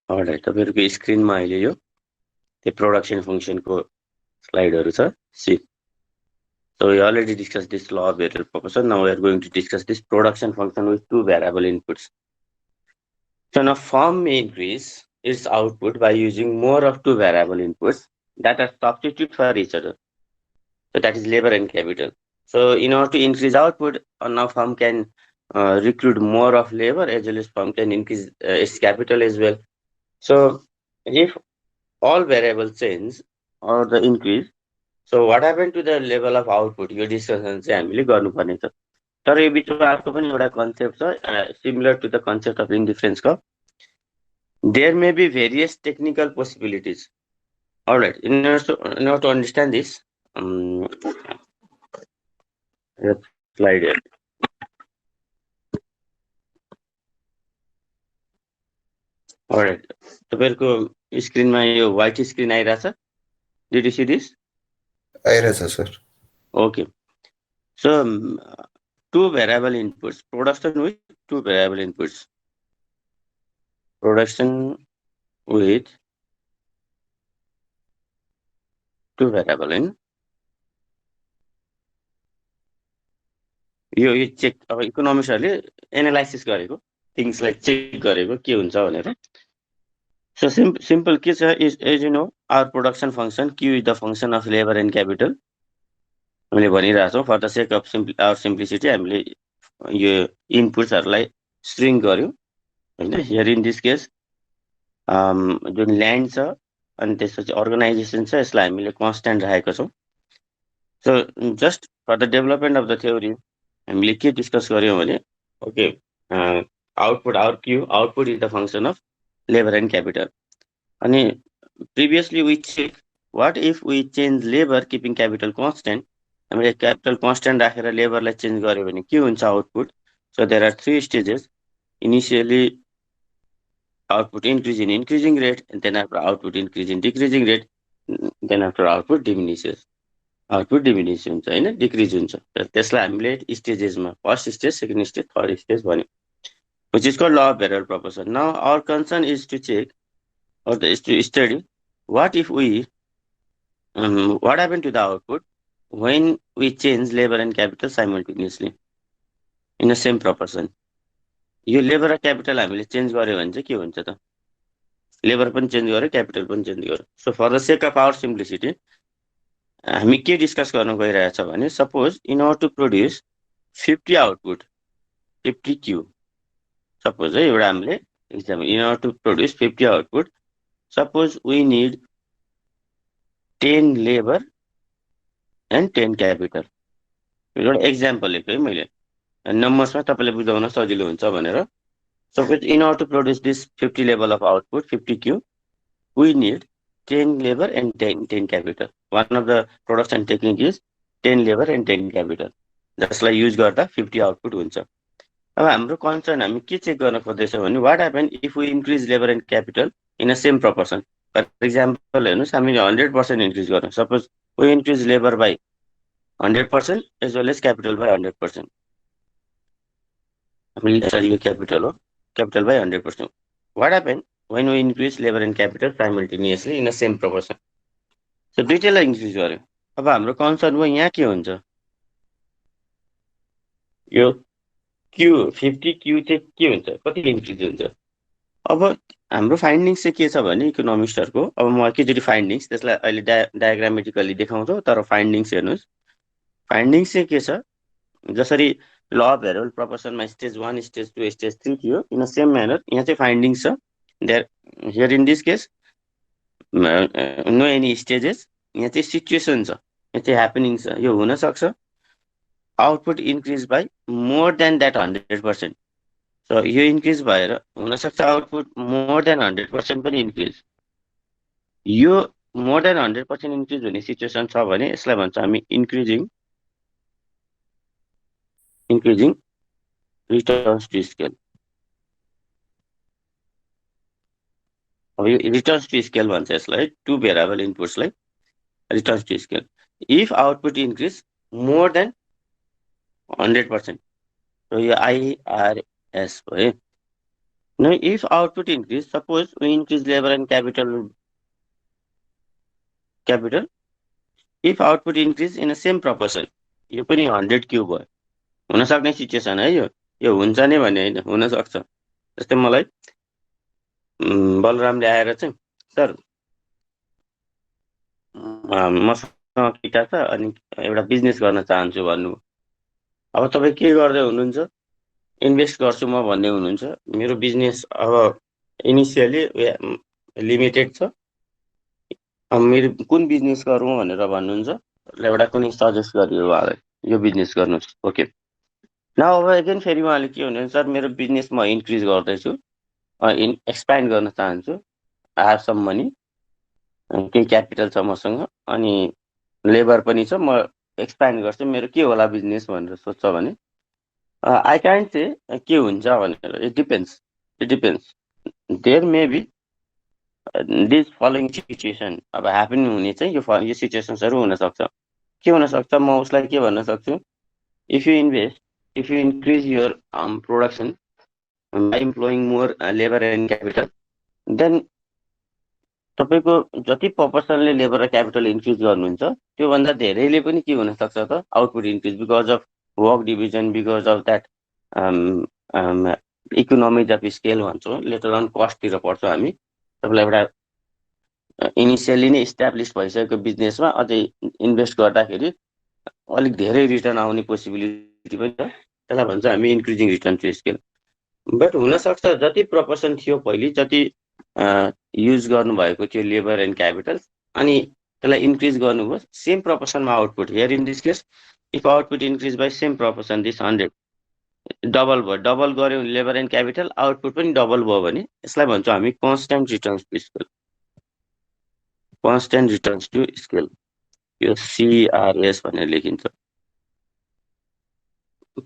All right, तपाईहरुको स्क्रिनमा अहिले यो त्यो प्रोडक्सन फंक्शनको स्लाइडहरु छ C. So we already discussed this law of variable proportion. Now we are going to discuss this production function with two variable inputs. So now firm may increase its output by using more of two variable inputs that are substitute for each other. So that is labor and capital. So in order to increase output, now firm can recruit more of labor as well as firm can increase its capital as well. So if all variables change or the increase, so what happened to the level of output? यो discussion चाहिँ हामीले गर्नुपर्ने छ. तर यो बिचमा अर्को पनि एउटा कन्सेप्ट छ similar to the concept of indifference को. There may be various technical possibilities. All right, in order to understand this, slide here. All right, तपाईहरुको स्क्रिनमा यो व्हाइट स्क्रिन आइराछ. Did you see this? आइराछ sir. Okay. So two variable inputs, production with two variable inputs. Production with two variable in. यो check अब इकोनोमिक्सहरुले analysis गरेको थिंग्सलाई check गरेको के हुन्छ भनेर. So simple के छ is, as you know, our production function Q is the function of labor and capital. हामीले भनिरहेछौं for the sake of our simplicity हामीले यो इनपुट्सहरुलाई स्ट्रिङ गर्यौं हैन. Here in this case जुन ल्यान्ड छ अनि त्यसपछि अर्गनाइजेसन छ यसलाई हामीले कन्स्ट्यान्ट राखेको छौं. So just for the development of the theory हामीले के डिस्कस गर्यौं भने okay output our Q output is the function of labor and capital. अनि previously we check what if we change labor keeping capital constant. हामीले capital constant राखेर labor लाई change गर्यो भने के हुन्छ output. So there are three stages. Initially output increase in increasing rate, and then after output increase in decreasing rate, then after output diminishes. Output diminish हुन्छ हैन, decrease हुन्छ. त्यसलाई हामीले स्टेजेसमा first stage, second stage, third stage भन्यो, which is called law of variable proportion. Now our concern is to check or to study what if we what happened to the output when we change labor and capital simultaneously in the same proportion. यो labour र capital हामीले change गर्यो भने चाहिँ के हुन्छ त? Labour पनि चेन्ज गर्यो, क्यापिटल पनि चेन्ज गर्यो. So for the sake of our simplicity हामी के डिस्कस गर्न गइरहेछ भने suppose in order to produce 50 output 50 Q, suppose है एउटा हामीले example in order to produce 50 output suppose we need 10 labour and 10 capital. एउटा एक्जाम्पल लेखेँ है मैले, नम्बर्समा तपाईले बुझाउन सजिलो हुन्छ भनेर. Suppose in order to produce this 50 level of output 50 Q, we need 10 labor and 10 capital. One of the production technique is 10 labor and 10 capital. जसलाई युज गर्दा 50 आउटपुट हुन्छ. अब हाम्रो कन्सर्न हामी के चेक गर्न खोज्दैछौं भने what happen if we increase labour and capital in a same proportion. For example हेर्नुस् हामीले 100% इन्क्रिज गर्नु. Suppose we increase labour by 100% as well as capital by 100%. हामीले capital हो, capital by 100%. What happened when we increase labor and capital simultaneously in the same proportion? So दुईटैलाई increase गर्यो. अब हाम्रो concern हो यहाँ के हुन्छ, यो Q 50 Q चाहिँ के हुन्छ, कति इन्क्रिज हुन्छ. अब हाम्रो फाइन्डिङ्स चाहिँ के छ भने इकोनोमिस्टहरुको, अब म एकैचोटी फाइन्डिङ्स त्यसलाई अहिले डायग्रामेटिकली देखाउँछु तर फाइन्डिङ्स हेर्नुस्. फाइन्डिङ्स चाहिँ के छ, जसरी ल अफ भेरिएबल प्रोपोर्सनमा स्टेज 1 स्टेज 2 स्टेज 3 थियो इन अ सेम म्यानर यहाँ चाहिँ फाइन्डिङ्स छ. There here in this case no any stages. यहाँ चाहिँ सिचुएसन छ, यहाँ चाहिँ ह्यापनिङ छ. यो हुन सक्छ output increase by more than that 100%. So यो इन्क्रिज भएर हुन सक्छ आउटपुट मोर देन 100% पनि इन्क्रिज. यो मोर देन 100% इन्क्रिज हुने सिचुएसन छ भने यसलाई भन्छ हामी इन्क्रिजिङ returns to scale. अब यो returns to scale भन्छ यसलाई, two variable inputs लाई returns to scale. If output increase more than 100%, so यो IRS भयो. Now, if output increase, suppose we increase labor and capital. If output increase in a same proportion, यो पनि 100 cube भयो, हुन सक्ने situation है यो हुन्छ नै भन्ने होइन, हुन सक्छ। जस्तै मलाई बलरामले आएर चाहिँ सर मसँग किटा छ अनि एउटा बिजनेस गर्न चाहन्छु भन्नु। अब तपाईँ के गर्दै हुनुहुन्छ? इन्भेस्ट गर्छु म भन्ने हुनुहुन्छ। मेरो बिजनेस अब इनिसियली लिमिटेड छ, अब मेरो कुन बिजनेस गरौँ भनेर भन्नुहुन्छ। एउटा कुनै सजेस्ट गरियो उहाँलाई यो बिजनेस गर्नुहोस्, ओके। न अब एगेन फेरि उहाँले के भन्नुहुन्छ, सर मेरो बिजनेस म इन्क्रिज गर्दैछु, एक्सप्यान्ड गर्न चाहन्छु, आई हेभ सम मनी, केही क्यापिटल छ मसँग अनि लेबर पनि छ, म एक्सप्यान्ड गर्छु, मेरो के होला बिजनेस भनेर सोध्छ भने आई क्यान्ट से के हुन्छ भनेर। It depends there may be this following situation अब ह्यापन हुने चाहिँ यो सिचुएसन्सहरू हुनसक्छ। के हुनसक्छ, म उसलाई के भन्न सक्छु, if you increase your production by employing more labour and capital, then तपाईँको जति प्रोपोर्सनले लेबर र क्यापिटल इन्क्रिज गर्नुहुन्छ त्योभन्दा धेरैले पनि के हुनसक्छ त output increase, because of work division, because of that economies of scale भन्छौँ, लेटर अन कस्टतिर पढ्छौँ हामी। तपाईँलाई एउटा इनिसियली नै इस्टाब्लिस भइसकेको बिजनेसमा अझै इन्भेस्ट गर्दाखेरि अलिक धेरै रिटर्न आउने पोसिबिलिटी पनि छ, त्यसलाई भन्छ हामी increasing return to scale. But हुनसक्छ जति प्रोपोर्सन थियो पहिले, जति युज गर्नुभएको थियो लेबर एन्ड क्यापिटल, अनि त्यसलाई इन्क्रिज गर्नुभयो सेम प्रोपोर्सनमा output. Here in this case if output increase by same proportion, this 100 double भयो, डबल गऱ्यो लेबर एन्ड क्यापिटल, आउटपुट पनि डबल भयो भने यसलाई भन्छौँ हामी constant returns to scale, constant returns to scale, यो CRS भनेर लेखिन्छ।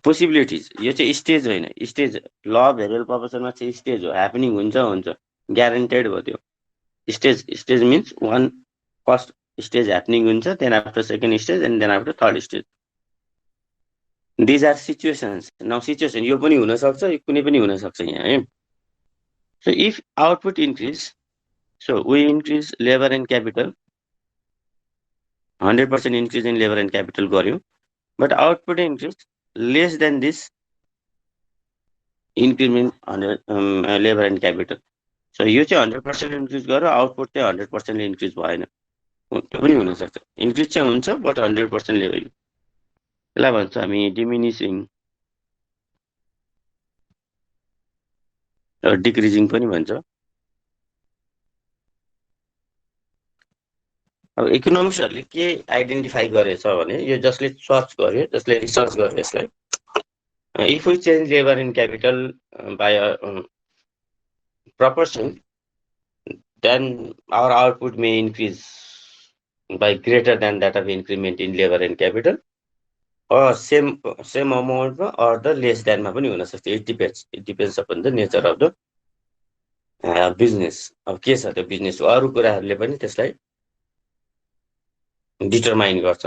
पोसिबिलिटिज, यो चाहिँ स्टेज होइन, स्टेज ल अफ भेरिएबल प्रोपोर्सनमा चाहिँ स्टेज हो, ह्यापनिङ हुन्छ ग्यारेन्टेड भयो त्यो। Stage means one first stage happening हुन्छ, then after second stage and then after third stage. These are situations. Now situation यो पनि हुनसक्छ, यो कुनै पनि हुनसक्छ यहाँ है। So if output increase, so we increase labour and capital, 100% increase in labour and capital गऱ्यौँ, but output increase less than this increment labour and capital. So यो चाहिँ 100% इन्क्रिज गर्यो, आउटपुट चाहिँ 100% इन्क्रिज भएन, त्यो पनि हुनसक्छ। इन्क्रिज चाहिँ हुन्छ बट 100% लेभल, त्यसलाई भन्छ हामी डिमिनिसिङ र डिक्रिजिङ पनि भन्छ। अब इकोनोमिक्सहरूले के आइडेन्टिफाई गरेछ भने, यो जसले सर्च गर्यो, जसले रिसर्च गर्यो यसलाई, if we change labour and capital by proportion, then our output may increase by greater than that of increment in labor and capital, or same amount or the less than मा पनि हुन सक्छ। it depends upon the nature of the business। अब के छ त्यो business, अरू कुराहरूले पनि त्यसलाई डिटरमाइन गर्छ।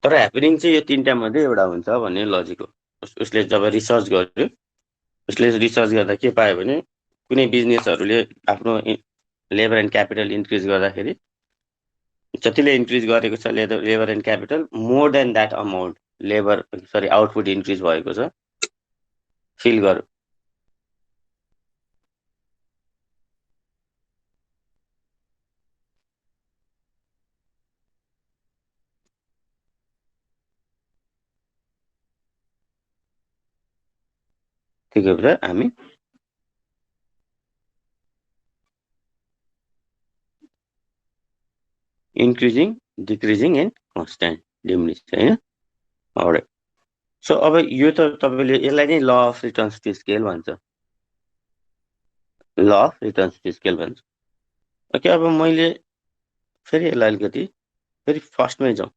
तर ह्यापनिङ चाहिँ यो तीनटा मध्ये एउटा हुन्छ भन्ने लजिक हो। उसले जब रिसर्च गर्यो, उसले रिसर्च गर्दा के पायो भने कुनै बिजनेसहरूले आफ्नो लेबर एन्ड क्यापिटल इन्क्रिज गर्दाखेरि जतिले इन्क्रिज गरेको छ labour and capital, more than that amount output increase भएको छ, फिल गर्यो। त्यही भएर हामी increasing, decreasing and constant diminishing होइन। अलराइट, सो अब यो त तपाईँले यसलाई नै ल अफ रिटर्न्स टु स्केल भन्छ, law of returns to scale भन्छ। ओके, अब मैले फेरि यसलाई अलिकति फेरि फर्स्टमै जाउँ।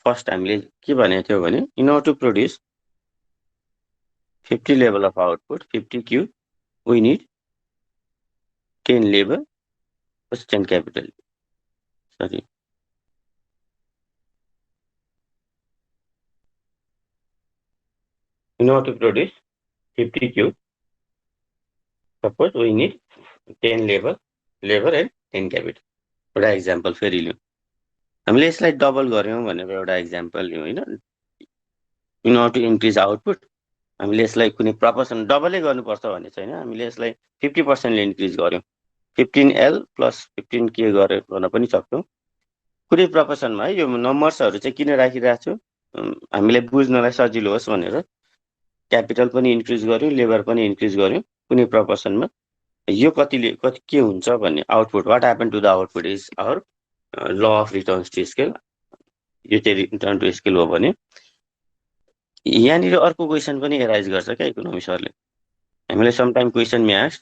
फर्स्ट हामीले के भनेको थियो भने, in order to produce 50 level of output, 50 Q, we need 10 labour plus 10 capital. Sorry. In order to produce 50 cube, Suppose we need 10 labor and 10 capital. एउटा एक्जाम्पल फेरि लिउँ, हामीले यसलाई डबल गर्यौँ भनेर एउटा एक्जाम्पल लिउँ हैन। In order to increase output हामीले यसलाई कुनै प्रपोर्सन डबलै गर्नुपर्छ भन्ने छैन, हामीले यसलाई 50% ले इन्क्रिज गर्यौँ, 15L + 15K गरेर गर्न पनि सक्छौँ। कुनै प्रपोर्सनमा है, यो नम्बर्सहरू चाहिँ किन राखिरहेको छु, हामीलाई बुझ्नलाई सजिलो होस् भनेर क्यापिटल पनि इन्क्रिज गर्यौँ, लेबर पनि इन्क्रिज गर्यौँ कुनै प्रपोर्सनमा। यो कति के हुन्छ भन्ने output, what happen to the output is our law of returns to scale. यो चाहिँ रिटर्न टु स्केल हो भने यहाँनिर अर्को क्वेसन पनि एराइज गर्छ क्या इकोनोमी सरले। हामीलाई sometime question may ask,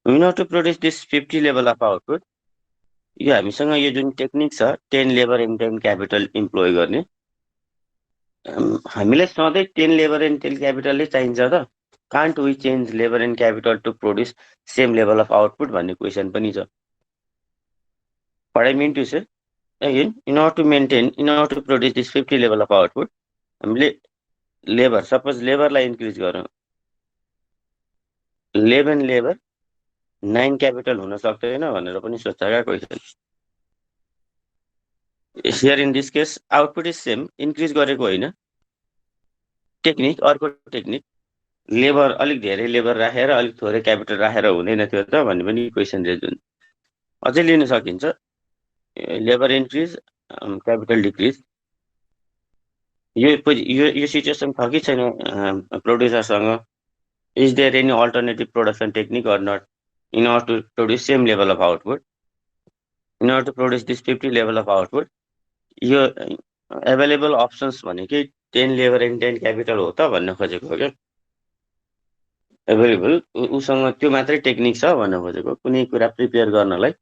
in order to produce this 50 level of output, यो हामीसँग यो जुन टेक्निक छ 10 लेबर एन्ड 10 क्यापिटल इम्प्लोय गर्ने, हामीलाई सधैँ 10 लेबर एन्ड 10 क्यापिटलले चाहिन्छ त? Can't we change labour and capital to produce same level of output भन्ने क्वेसन पनि छ। What I mean to say, again in order to produce this 50 level of output, हामीले लेबर, सपोज लेबरलाई increase गरौँ, 11 labour 9 capital हुन सक्दैन भनेर पनि सोध्छ क्या question. Here in this case output is same, increase गरेको होइन, टेक्निक अर्को टेक्निक, लेबर अलिक धेरै लेबर राखेर अलिक थोरै क्यापिटल राखेर हुँदैन थियो त भन्ने पनि क्वेसन रेज हुन्छ। अझै लिन सकिन्छ, लेबर इन्क्रिज क्यापिटल डिक्रिज। यो सिचुएसन छ कि छैन प्रोड्युसरसँग? Is there any alternative production technique or not in order to produce same level of output? In order to produce this 50 level of output, यो एभाइलेबल अप्सन्स भनेकै 10 labour and 10 capital हो त भन्न खोजेको हो क्या। एभाइलेबल उसँग त्यो मात्रै टेक्निक छ भन्न खोजेको, कुनै कुरा प्रिपेयर गर्नलाई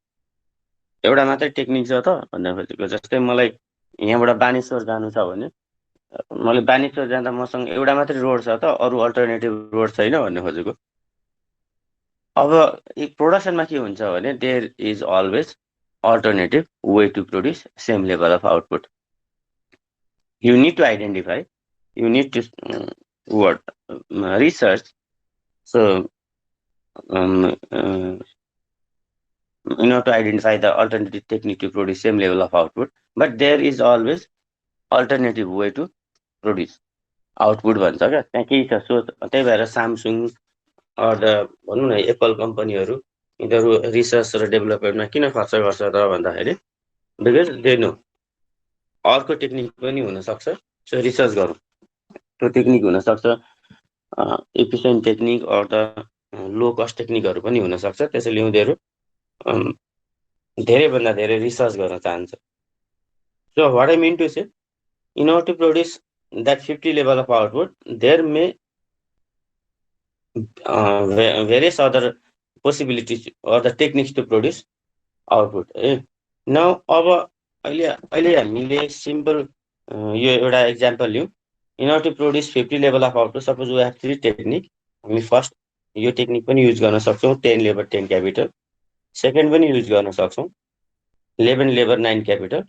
एउटा मात्रै टेक्निक छ त भन्न खोजेको। जस्तै मलाई यहाँबाट बानेश्वर जानु छ भने मैले बानेश्वर जाँदा मसँग एउटा मात्रै रोड छ त, अरू अल्टरनेटिभ रोड छैन भन्ने खोजेको। अब प्रोडक्सनमा के हुन्छ भने there is always alternative way to produce same level of output. You need to identify, you need to research, so in order to identify the alternative technique to produce same level of output, but there is always alternative way to produce output भन्छ क्या। त्यहाँ केही छ सोच, त्यही भएर Samsung or the भनौँ न एप्पल कम्पनीहरू यिनीहरू रिसर्च र डेभलपमेन्टमा किन खर्च गर्छ त भन्दाखेरि बिकज दे नो अर्को टेक्निक पनि हुनसक्छ, सो रिसर्च गरौँ, त्यो टेक्निक हुनसक्छ, efficient technique or the low cost टेक्निकहरू पनि हुनसक्छ। त्यसैले उनीहरू धेरैभन्दा धेरै रिसर्च गर्न चाहन्छ। So what I mean to say, in order to produce that 50 level of output, there may various other possibilities or the techniques to produce output. Now अब अहिले हामीले सिम्पल यो एउटा एक्जाम्पल लिउँ। In order to produce 50 level of output, suppose we have 3 technique, हामी first यो technique पनि use गर्न सक्छौँ 10 लेबर 10 क्यापिटल, सेकेन्ड पनि युज गर्न सक्छौँ 11 लेबर 9 क्यापिटल,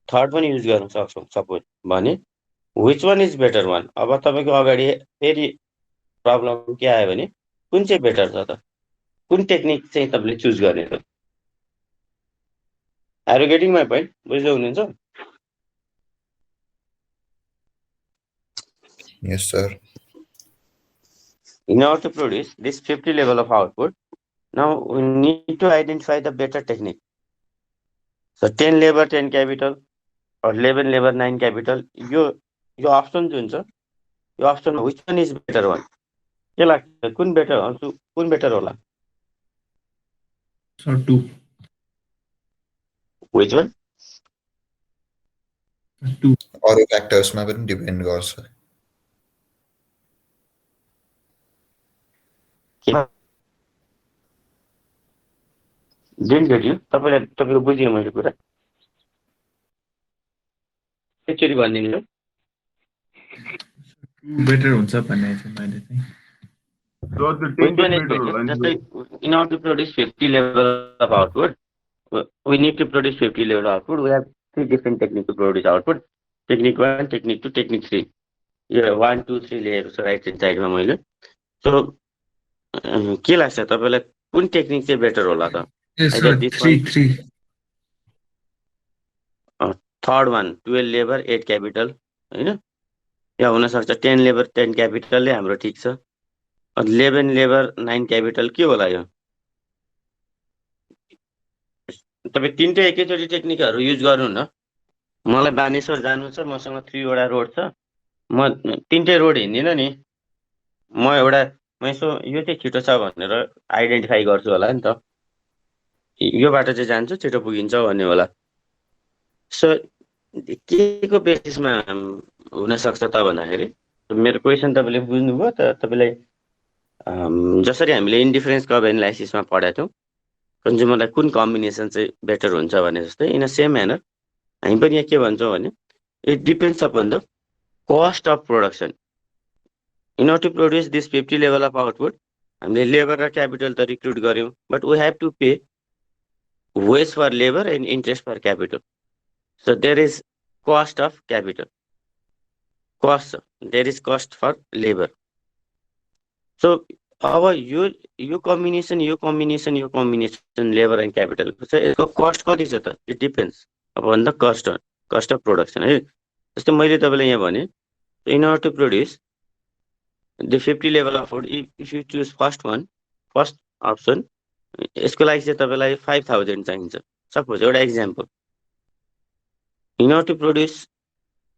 थर्ड पनि युज गर्न सक्छौँ सपोज भने which one is better one? अब तपाईँको अगाडि फेरि प्रब्लम के आयो भने कुन चाहिँ बेटर छ त, कुन टेक्निक चाहिँ तपाईँले चुज गर्ने त? Are you getting my point? बुझ्दै हुनुहुन्छ? Yes, sir. In order to produce this 50 level of output, now we need to identify the better technique. So 10 labor 10 capital or 11 labor 9 capital, यो option जुन छ यो अप्सनमा which one is better one? के लाग्छ कुन बेटर होला? Sir, 2. Which one? 2. अरू फ्याक्टर्समा पनि डिपेन्ड गर्छ। Didn't get you. तपाईँको बुझ्यो मैले कुरा, एकचोटि भनिदिनु। बेटर हुन्छ भन्ने चाहिँ मैले चाहिँ। Which one is better? जस्तै in order to produce 50 level of output, we need to produce 50 level of output. We have 3 different techniques to produce output. Technique 1, technique 2, technique 3. Yeah, 1, 2, 3 layers right inside my मैले. So के लाग्छ तपाईलाई कुन technique चाहिँ better होला त Yes, either sir. This Three, one three. Third one 12 labour 8 capital हैन या हुन सक्छ 10 लेबर 10 क्यापिटलले हाम्रो ठीक छ 11 लेबर 9 क्यापिटल के होला यो तपाई तीनटै एकैचोटी टेक्निकहरु युज गर्नु न मलाई बानेश्वर जानु छ मसँग 3 वटा रोड छ म तीनटै रोड हिँड्दिन नि म यसो यो चाहिँ छिटो छ भनेर आइडेन्टिफाई गर्छु होला नि त यो बाटो चाहिँ जान्छु छिटो पुगिन्छ भन्ने होला सो के को बेसिसमा हुन सक्छ त भन्दाखेरि मेरो क्वेशन तपाईले बुझ्नुभयो त तपाईलाई जसरी हामीले इन्डिफरेन्स कर्भ एनालाइसिसमा पढाएको थियौं कन्ज्युमरलाई कुन कम्बिनेसन चाहिँ बेटर हुन्छ भने जस्तै इन अ सेम म्यानर हामी पनि यहाँ के भन्छौँ भने it depends upon the cost of production. In order to produce this 50 level of output, हामीले लेबर र क्यापिटल त रिक्रुट गर्यौं but we have to pay wage for labour and interest for capital so there is cost of capital cost there is cost for labour so अब यो combination labour and क्यापिटलको चाहिँ यसको cost कति छ त it depends upon the cost of production है जस्तै मैले तपाईलाई यहाँ भने in order to produce the 50 level of food if you choose first option यसको लागि चाहिँ तपाईलाई 5000 चाहिन्छ सपोज एउटा example in order to produce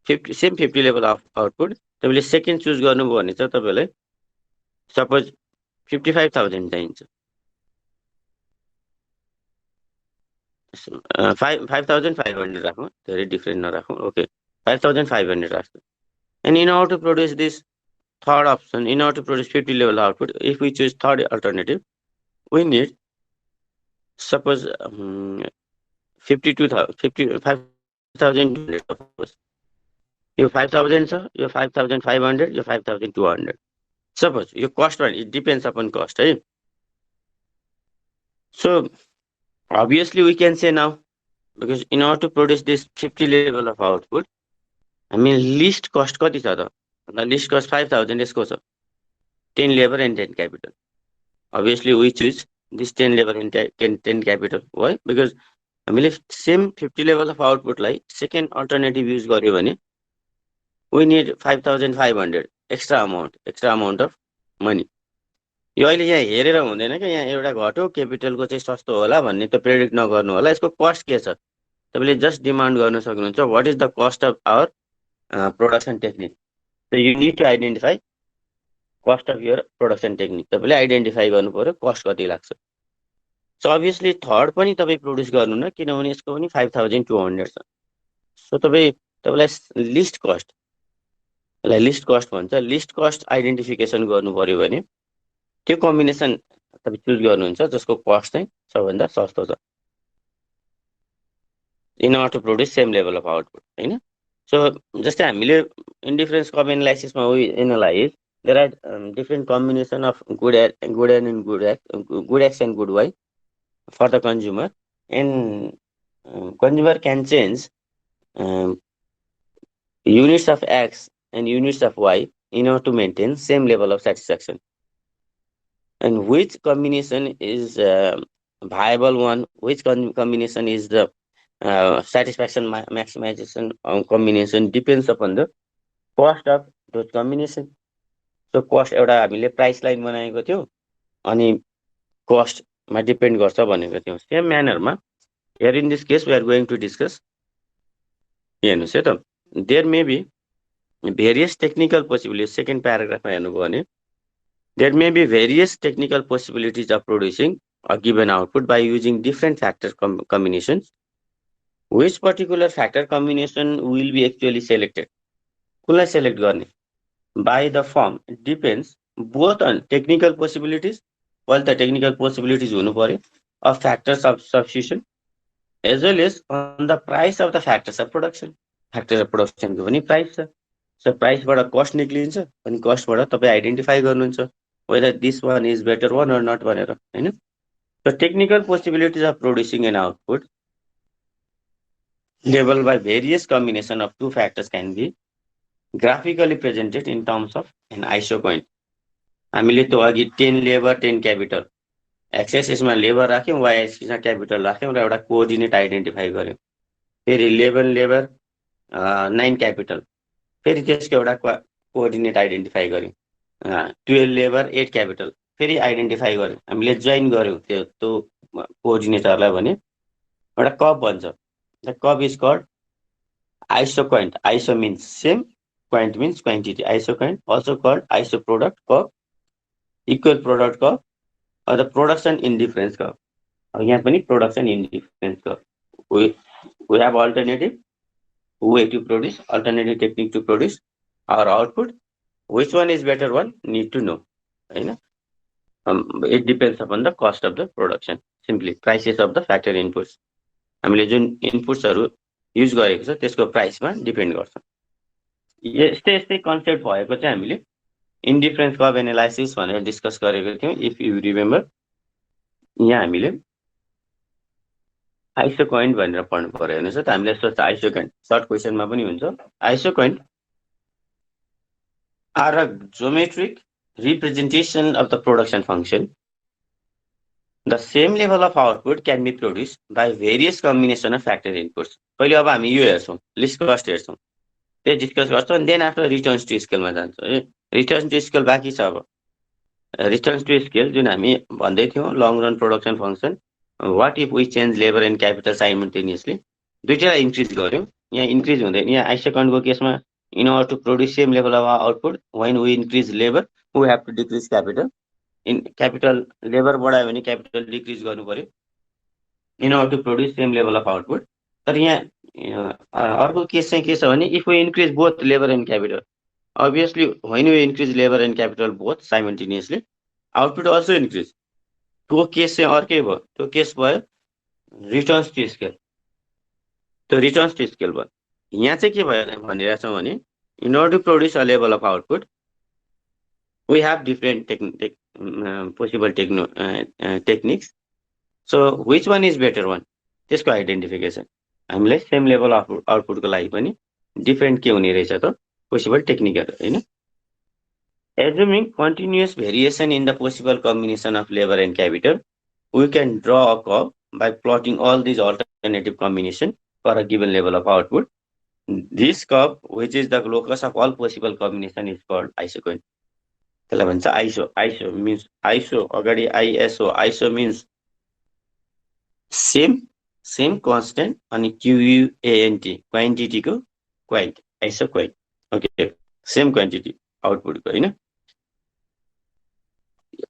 50 level of output तपाईले सेकेन्ड चुज गर्नुभयो भने चाहिँ तपाईलाई सपोज 55000 चाहिन्छ 5500 राखौं धेरै डिफरेन्ट नराखौं ओके 5500 राख्छु and in order to produce this third option in order to produce 50 level output if we choose third alternative we need suppose 55,200 suppose यो 5000 छ यो 5500 यो 5200 suppose यो cost one it depends upon cost है so obviously we can say now because in order to produce this 50 level of output I mean least cost कति छ त the least cost 5000 यसको छ 10 labor and 10 capital obviously we choose this 10 labor and 10 capital why because हामीले same 50 level of output लाई second alternative use गर्यो भने we need 5500 extra amount of money यो अहिले यहाँ हेरेर हुँदैन के यहाँ एउटा घट्यो क्यापिटलको चाहिँ सस्तो होला भन्ने त प्रेडिक्ट नगर्नु होला यसको कस्ट के छ तपाईले जस्ट डिमान्ड गर्न सक्नुहुन्छ what is the cost of our production technique so you need to identify cost of your production technique तपाईले आइडेन्टिफाई गर्नु पर्यो कस्ट कति लाग्छ सो obviously थर्ड पनि तपाई प्रोड्युस गर्नु न किनभने यसको पनि 5200 छ सो तपाईलाई लिस्ट कस्ट भन्छ लिस्ट कस्ट आइडेन्टिफिकेसन गर्नु पर्यो भने त्यो कम्बिनेसन तपाई चुज गर्नुहुन्छ जसको कस्ट चाहिँ सबभन्दा सस्तो छ in order to produce same level of output हैन so just हामीले indifference curve analysis ma we analyze there are different combination of good and good x and good y for the consumer and consumer can change units of x and units of y in order to maintain same level of satisfaction and which combination is viable one which combination is the satisfaction maximization combination depends upon the cost of those combination so cost एउटा हामीले price line बनाएको थियो अनि cost मा depend गर्छ भनेको थियो same manner मा here in this case we are going to discuss हेर्नुस् है त there may be various technical possibilities second paragraph मा हेर्नुभयो भने there may be various technical possibilities of producing a given output by using different factor combinations which particular factor combination will be actually selected कुनलाई select गर्ने by the firm depends both on technical possibilities while the technical possibilities हुनु पर्यो of factors of substitution as well as on the price of the factors of production factors of production को पनि price छ so price बाट cost निक्लिन्छ अनि cost बाट तपाई आइडेन्टिफाई गर्नुहुन्छ whether this one is better one or not भनेर हैन so technical possibilities of producing an output labeled by various combination of two factors can be graphically presented in terms of an iso point हामीले त्यो अघि 10 labour 10 capital x एक्सिसमा labour राख्यौँ, why एक्सिसमा capital राख्यौँ र एउटा coordinate identify गर्यौँ। फेरि 11 labour 9 capital, फेरि त्यसको एउटा कोअर्डिनेट आइडेन्टिफाई गर्यौँ। 12 लेबर 8 क्यापिटल, फेरि आइडेन्टिफाई गर्यौँ। हामीले जोइन गर्यौँ त्यो कोअर्डिनेटरलाई भने एउटा कप भन्छ। The curve is called isoquant. Iso means same, quant means quantity. Isoquant also called iso product curve, equal product curve, the production indifference curve. यहाँ पनि production indifference curve. we have alternative way to produce, alternative technique to produce our output. Which one is better one? Need to know. It depends upon the cost of the production. Simply prices of the factory inputs. हामीले जुन इनपुट्सहरू use गरेको छ त्यसको प्राइसमा depend गर्छ। यस्तै यस्तै concept भएको चाहिँ हामीले इन्डिफरेन्स कप एनालाइसिस भनेर डिस्कस गरेको थियौँ। इफ यु रिमेम्बर, यहाँ हामीले आइसो क्वान्ट भनेर पढ्नु पर्यो हेर्नुहोस् त। हामीले सोच्छ आइसो क्वान्ट, सर्ट क्वेसनमा पनि हुन्छ। Isoquant are a geometric representation of the production function. The same level of output can be produced by various combination of factory inputs. पहिले अब हामी यो हेर्छौँ, लिस्ट कस्ट हेर्छौँ, त्यो डिस्कस गर्छौँ, देन आफ्टर रिटर्न्स टु स्केलमा जान्छौँ है। रिटर्न्स टु स्केल बाँकी छ। अब रिटर्न्स टु स्केल जुन हामी भन्दै थियौँ long run production function, what if we change labour and capital simultaneously, दुईटैलाई इन्क्रिज गर्यौँ। यहाँ इन्क्रिज हुँदैन। यहाँ आइसेकन्डको केसमा in order to produce same level of output, when we increase labor, we have to decrease capital. In capital labor बढायो भने capital decrease गर्नु पर्यो in order to produce same level of output. तर यहाँ अर्को case चाहिँ के छ भने if we increase both labor and capital, obviously when we increase labor and capital both simultaneously, output also increase. त्यो केस चाहिँ अर्कै भयो। त्यो केस भयो रिटर्न्स टु स्केल। त्यो रिटर्न्स टु स्केल भयो। यहाँ चाहिँ के भयो भनिरहेको छौँ भने in order to produce a level of output, we have different possible techniques. So which one is better one? त्यसको आइडेन्टिफिकेसन हामीले सेम लेभल अफ आउटपुटको लागि पनि डिफरेन्ट के हुने रहेछ त पोसिबल टेक्निकहरू हैन। Assuming continuous variation in the possible combination of labor and capital, we can draw a curve by plotting all these alternative combination for a given level of output. This curve, which is the locus of all possible combination, is called isoquant. त्यसलाई भन्छ iso. Iso means iso अगाडि ISO. Iso means same constant अनि QUANT quantity को quant, iso quant. Okay, same quantity output को हैन।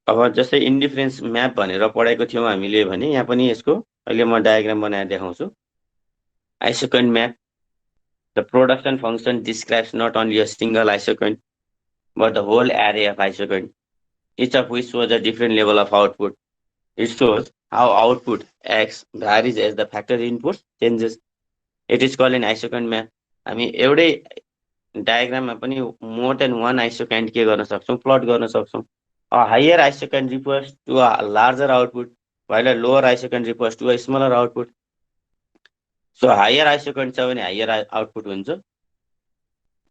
अब जस्तै indifference map भनेर पढाएको थियौं हामीले भने यहाँ पनि यसको अहिले म डायग्राम बनाएर देखाउँछु। आइसोक्वान्ट map, the production function describes not only a single isoquant but the whole array of isoquant, each of which shows a different level of output. It shows how output X varies as the factory input changes. It is called an isoquant map. हामी एउटै डायग्राममा पनि more than वन आइसोक्वान्ट के गर्न सक्छौं, plot गर्न सक्छौं। A higher isoquant refers to a larger output while a lower isoquant refers to a smaller output. So higher isoquant छ भने higher output हुन्छ।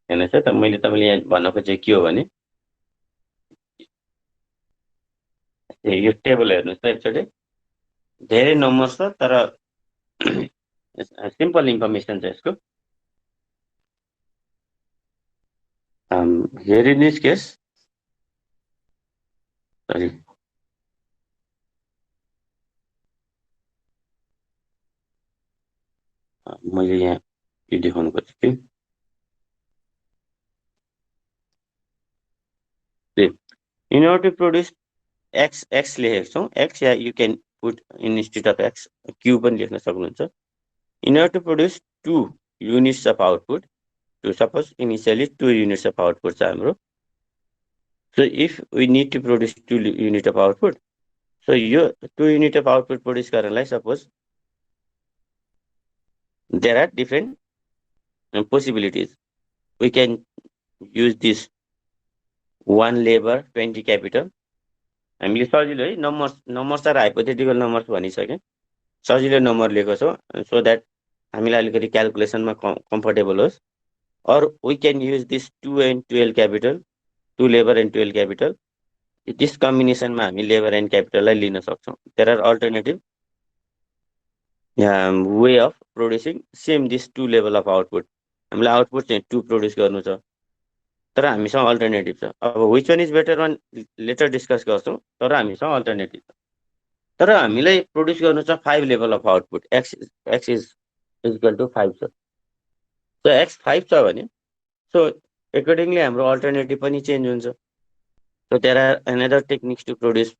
हेर्नुस् है त, मैले तपाईले यहाँ भन्न खोजेको के हो भने यो टेबल हेर्नुस् त एकचोटि। धेरै नम्बर छ तर सिम्पल इन्फर्मेसन छ यसको। here in this case, sorry, मैले यहाँ यो देखाउनु खोजेको थिएँ। In order to produce x लेखेको छौं, x yeah you can put instead of x q पनि लेख्न सक्नुहुन्छ। In order to produce 2 units of output, to suppose initially 2 units of output छ हाम्रो। So if we need to produce 2 unit of output, so यो 2 unit of output produce गर्नलाई suppose there are different possibilities. We can use this 1 labor 20 capital. हामीले सजिलो है numbers र hypothetical numbers भनिसके, सजिलो नम्बर लिएको छौं so that हामीलाई अलिकति क्याल्कुलेसनमा कम्फर्टेबल होस्। Or we can use this 2 and 12 capital, 2 labor and 12 capital. त्यस कम्बिनेसनमा हामी लेबर एन्ड क्यापिटललाई लिन सक्छौँ। There are alternative way of producing same this 2 level of output. हामीलाई आउटपुट चाहिँ 2 प्रोड्युस गर्नु छ, तर हामीसँग अल्टरनेटिभ छ। अब which one is better one letter discuss गर्छौँ, तर हामीसँग अल्टरनेटिभ छ। तर हामीलाई प्रोड्युस गर्नु छ 5 level of output, X is equal to 5 छ। सो एक्स 5 छ भने सो एकर्डिङली हाम्रो अल्टरनेटिभ पनि चेन्ज हुन्छ। So there are another techniques to produce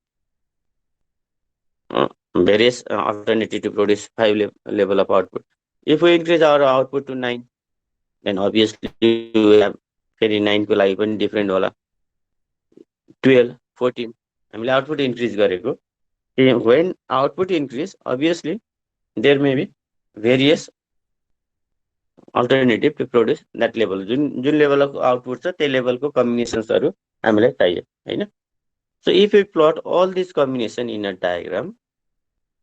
various alternative to produce 5 level of output. If we increase our output to 9, then obviously we have 9 को लागि पनि different होला, 12, 14 हामीले output increase गरेको। When output increase, obviously there may be various alternative to produce that level. जुन level of output छ त्यो level को combinationsहरु हामीलाई चाहियो हैन। So if we plot all these combination in a diagram,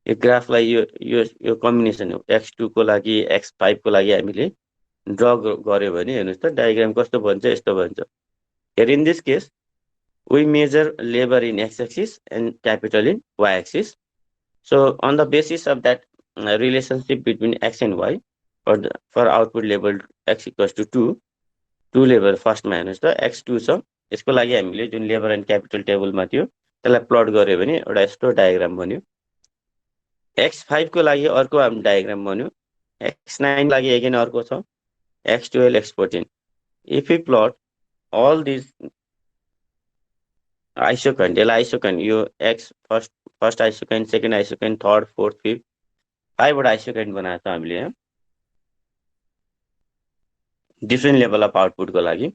यो ग्राफलाई यो कम्बिनेसन हो x2 को लागि x5 को लागि हामीले ड्रा गर्यो भने हेर्नुस् त डायग्राम कस्तो बन्छ, यस्तो बन्छ। Here in this case we measure labor in x-axis and capital in y-axis. So on the basis of that relationship between x and y for output label x equals to 2 labor first मा हेर्नुस् त x2 छ, यसको लागि हामीले जुन labour and capital टेबलमा थियो त्यसलाई प्लट गर्यो भने एउटा यस्तो डायग्राम बन्यो। x5 को लागि अर्को हामी डायग्राम बन्यो, x9 लागि अगेन अर्को छ, x12, x14। If we plot all these isochron, isochron यो x first isochron, second isochron, third, fourth, fifth 5 वटा isochron बनाएको छ हामीले यहाँ डिफरेन्ट लेभल अफ आउटपुट को लागि।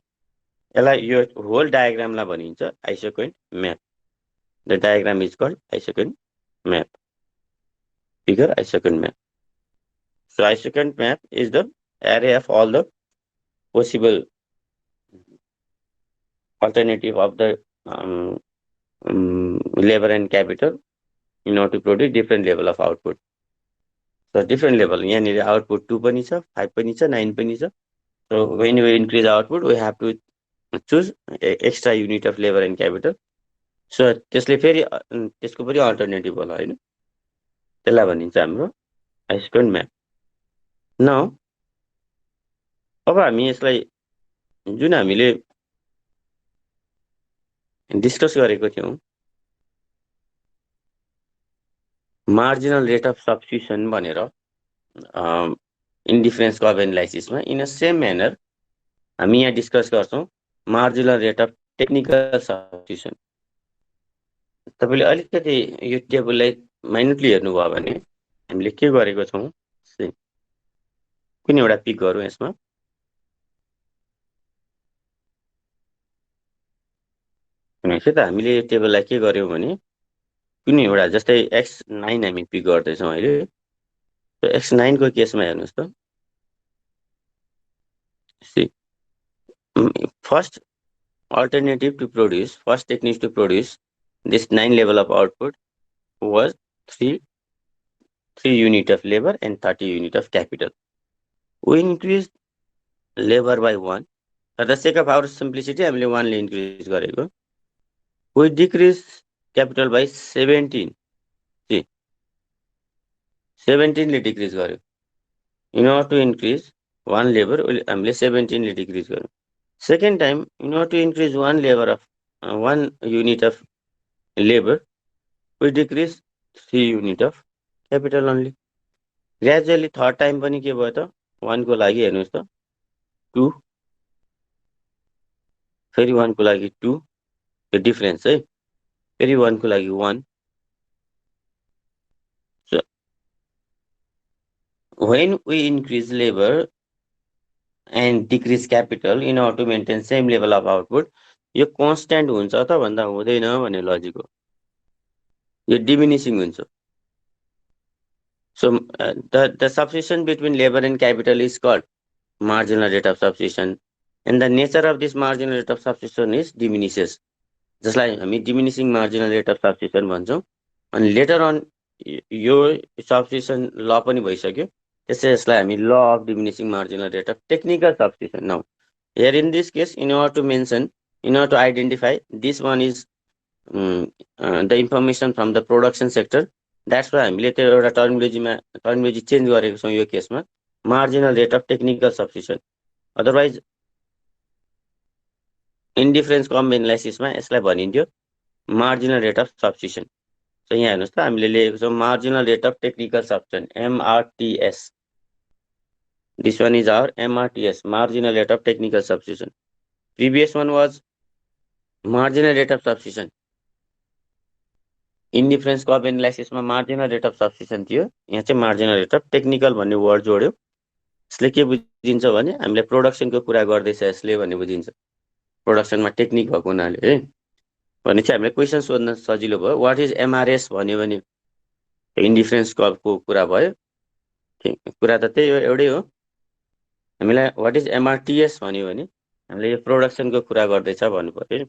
यसलाई यो होल डायग्रामलाई भनिन्छ isochron map। The diagram is called isochron map, figure isochron map. So isochron map is the array of all the possible alternative of the labor and capital in order to produce different level of output. So different level, यहाँ output 2 पनि छ, 5 पनि छ, 9 पनि छ। So when we increase output, we have to choose extra unit of labor and capital. So त्यसले फेरि त्यसको पनि अल्टरनेटिभ होला हैन, त्यसलाई भनिन्छ हाम्रो isochron map। नाउ अब हामी यसलाई जुन हामीले डिस्कस गरेको थियौं मार्जिनल रेट अफ सब्स्टिट्युसन भनेर इन्डिफरेन्स कर्व एनालाइसिसमा, इन अ सेम म्यानर हामी यहाँ डिस्कस गर्छौं marginal rate of technical substitution. तपाईले अलिकति यो टेबललाई माइन्युटली हेर्नुभयो भने हामीले के गरेको छौं, कुनै एउटा पिक गरौँ यसमा। भनेपछि त हामीले यो टेबललाई के गर्यौं भने कुनै एउटा जस्तै x9 हामी पिक गर्दै छौं अहिले। So x9 को केसमा हेर्नुस् त, first alternative to produce, first technique to produce this 9 level of output was 3 unit of labor and 30 unit of capital. We increased labor by 1 for the sake of our simplicity, हामीले 1 ले increase गरेको। We decreased capital by 17, see 17 ले decrease गर्यो। In order to increase 1 labor हामीले 17 ले decrease गर्यो। Second time, in order to increase 1 labor of 1 unit of labor, we decrease 3 unit of capital only. Gradually third time पनि के भयो त 1 को लागि हेर्नुस् त 2, फेरि 1 को लागि 2, the difference है, फेरि 1 को लागि 1। So when we increase labor and decrease capital in order to maintain same level of output, यो constant हुन्छ त भन्दा हुँदैन भन्ने लजिक हो, यो diminishing हुन्छ। So the substitution between labor and capital is called marginal rate of substitution, and the nature of this marginal rate of substitution is diminishes, जसलाई हामी diminishing marginal rate of substitution भन्छौं। अनि later on यो substitution law पनि भइसक्यो, त्यसै यसलाई हामी law of diminishing marginal rate of technical substitution। Now here in this case, in order to identify this one is the information from the production sector, that's why हामीले त्यो एउटा terminology change गरेको छौँ यो केसमा, marginal rate of technical substitution. Otherwise indifference कम एनालाइसिसमा यसलाई भनिन्थ्यो marginal rate of substitution. So यहाँ हेर्नुहोस् त हामीले लेखेको छौँ marginal rate of technical substitution, MRTS। This one is our MRTS, marginal rate of technical substitution. Previous one was marginal rate of substitution. Indifference curve एनालाइसिसमा मार्जिनल रेट अफ सब्स्टिट्युसन थियो, यहाँ चाहिँ मार्जिनल रेट अफ टेक्निकल भन्ने word जोड्यो। यसले के बुझिन्छ भने हामीले प्रोडक्सनको कुरा गर्दैछ यसले भन्ने बुझिन्छ, प्रोडक्सनमा टेक्निक भएको हुनाले है। भने चाहिँ हामीले क्वेसन सोध्न सजिलो भयो। वाट इज MRS भन्यो भने इन्डिफरेन्स कर्वको कुरा भयो, कुरा त त्यही हो, एउटै हो। हामीलाई वाट इज MRTS भन्यो भने हामीले यो प्रोडक्सनको कुरा गर्दैछ भन्नु पर्यो।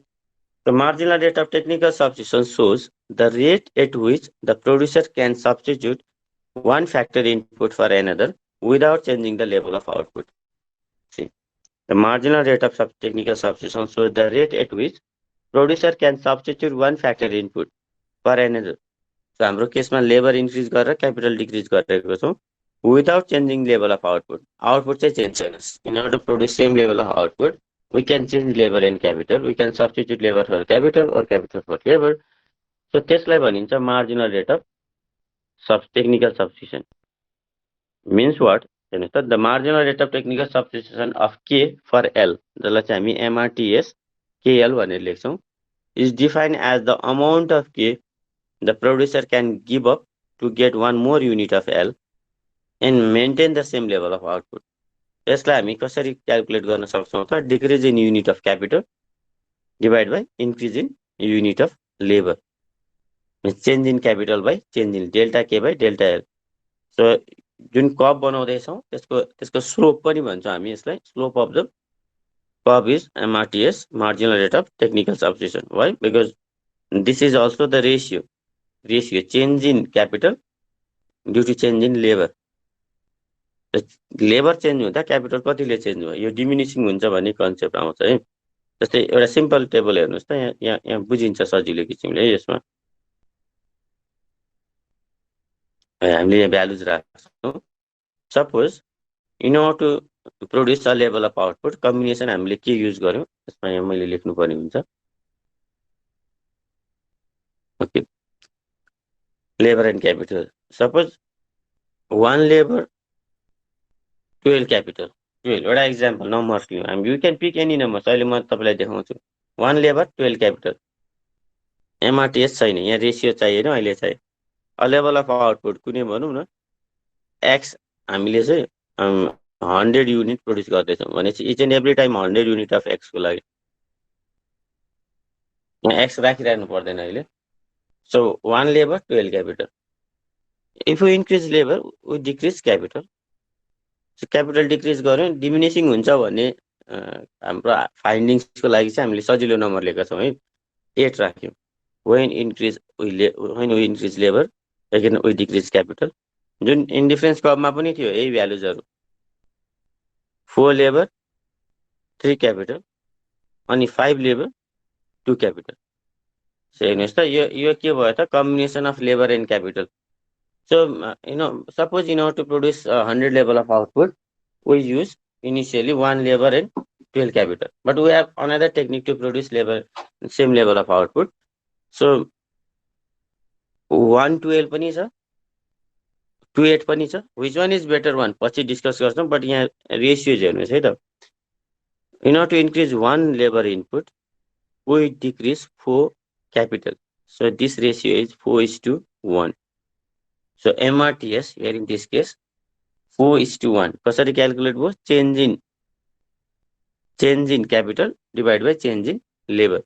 The marginal rate of technical substitution shows the rate at which the producer can substitute one factor input for another without changing the level of output. See, the marginal rate of technical substitution shows the rate at which producer can substitute one factor input for another. So, हाम्रो केसमा labour increase गरेर capital decrease गरेको छौँ without changing level of output. Output चाहिँ change छैन। In order to produce same level of output, we can change labor and capital. We can substitute labor for capital or capital for labor. So त्यसलाई भनिन्छ marginal rate of technical substitution. Means what? The marginal rate of technical substitution of K for L, जसलाई चाहिँ हामी MRTS KL भनेर लेख्छौँ, is defined as the amount of K the producer can give up to get one more unit of L and maintain the same level of output. यसलाई हामी कसरी calculate गर्न सक्छौँ त, decrease in unit of capital divide by increase in unit of labour, change in capital by change in delta K by delta L. So जुन curve बनाउँदैछौँ त्यसको slope पनि भन्छौँ हामी यसलाई, slope of the curve is MRTS, marginal rate of technical substitution. Why? Because this is also the ratio change in capital due to change in labour. Labour change हुँदा capital कतिले change भयो, यो diminishing हुन्छ भन्ने concept आउँछ है। जस्तै एउटा सिम्पल टेबल हेर्नुहोस् त, यहाँ बुझिन्छ सजिलो किसिमले है। यसमा हामीले यहाँ भ्यालुज राख्छौँ। Suppose in order to produce a level of output, combination हामीले के युज गर्यौँ यसमा यहाँ मैले लेख्नुपर्ने हुन्छ। Okay, labour and capital. Suppose 1 labour 12 capital, 12 एउटा एक्जाम्पल नम्बर्स लियौँ हामी, you can pick any numbers. अहिले म तपाईँलाई देखाउँछु 1 लेबर 12 क्यापिटल, MRTS छैन, यहाँ रेसियो चाहिएन अहिले चाहिँ। अ लेभल अफ आउटपुट कुनै भनौँ न एक्स, हामीले चाहिँ 100 युनिट प्रड्युस गर्दैछौँ भनेपछि each and every time 100 unit of एक्सको लागि यहाँ एक्स राखिरहनु पर्दैन अहिले। So 1 labour 12 capital, if you increase labour we decrease capital. Capital decrease गऱ्यौँ डिमिनिसिङ हुन्छ भन्ने हाम्रो फाइन्डिङ्सको लागि चाहिँ हामीले सजिलो नम्बर लिएका छौँ है, 8 राख्यौँ। when we increase labour again we decrease capital। जुन इन्डिफरेन्स कर्वमा पनि थियो यही भ्यालुजहरू, 4 लेबर 3 क्यापिटल अनि 5 लेबर 2 क्यापिटल। हेर्नुहोस् त यो के भयो त, combination of labour and capital. So, suppose in order to produce 100 level of output, we use initially 1 labor and 12 capital. But we have another technique to produce same level of output. So, 112 पनि छ, 28 पनि छ। Which one is better one? पछि discuss गर्छौँ, but यहाँ ratios हेर्नुहोस् है त। In order to increase 1 labor input, we decrease 4 capital. So, this ratio is 4:1. So MRTS here in this case 4:1 कसरी क्याल्कुलेट भयो, change in capital divide by change in labour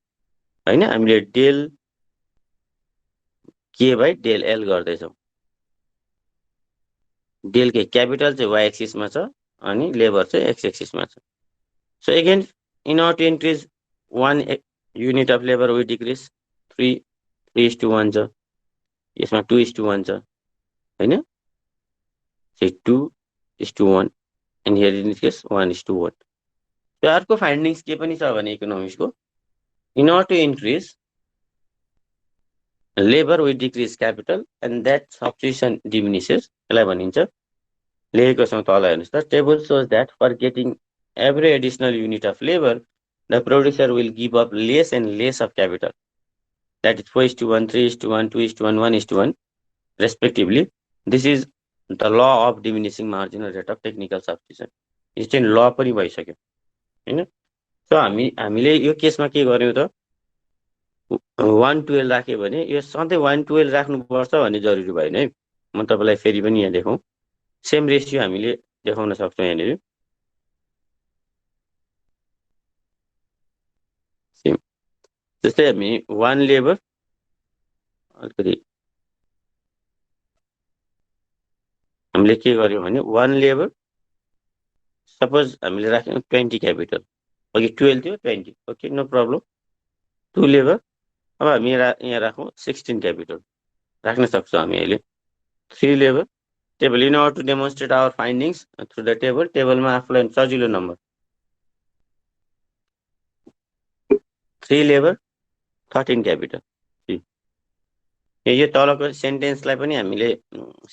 हैन। हामीले del K by del L गर्दैछौँ। Del K capital चाहिँ Y एक्सिसमा छ अनि labour चाहिँ एक्स एक्सिसमा छ। So again in order to increase 1 unit of labour we decrease 3:1 छ, यसमा 2:1 छ हैन, 2:1 and here in this case 1:1। अर्को फाइन्डिङ्स के पनि छ भने इकोनोमिक्सको, in order to increase labour with decrease capital and that substitution diminishes, यसलाई भनिन्छ। लेखेको छौँ तल हेर्नुहोस् त, table shows that for getting every additional unit of labour the producer will give up less and less of capital, that is 4:1, 3:1, 2:1, 1:1 respectively. This is the law of diminishing marginal rate of technical substitution. यो चाहिँ ल पनि भइसक्यो होइन। So हामीले यो केसमा के गर्यौँ त, 1:12 राख्यो भने यो सधैँ 1:12 राख्नुपर्छ भन्ने जरुरी भएन है। म तपाईँलाई फेरि पनि यहाँ देखाउँ, सेम रेसियो हामीले देखाउन सक्छौँ यहाँनिर। सेम जस्तै हामी 1 लेबर अलिकति हामीले के गर्यौँ भने 1 लेबर सपोज हामीले राख्यौँ 20 क्यापिटल, अघि 12 थियो 20, ओके नो प्रब्लम। 2 लेबर, अब हामी यहाँ राखौँ 16 क्यापिटल, राख्न सक्छौँ हामी अहिले। 3 labour, table in order to demonstrate our findings through the table, टेबलमा आफूलाई सजिलो नम्बर। 3 labour 13 capital. यो तलको सेन्टेन्सलाई पनि हामीले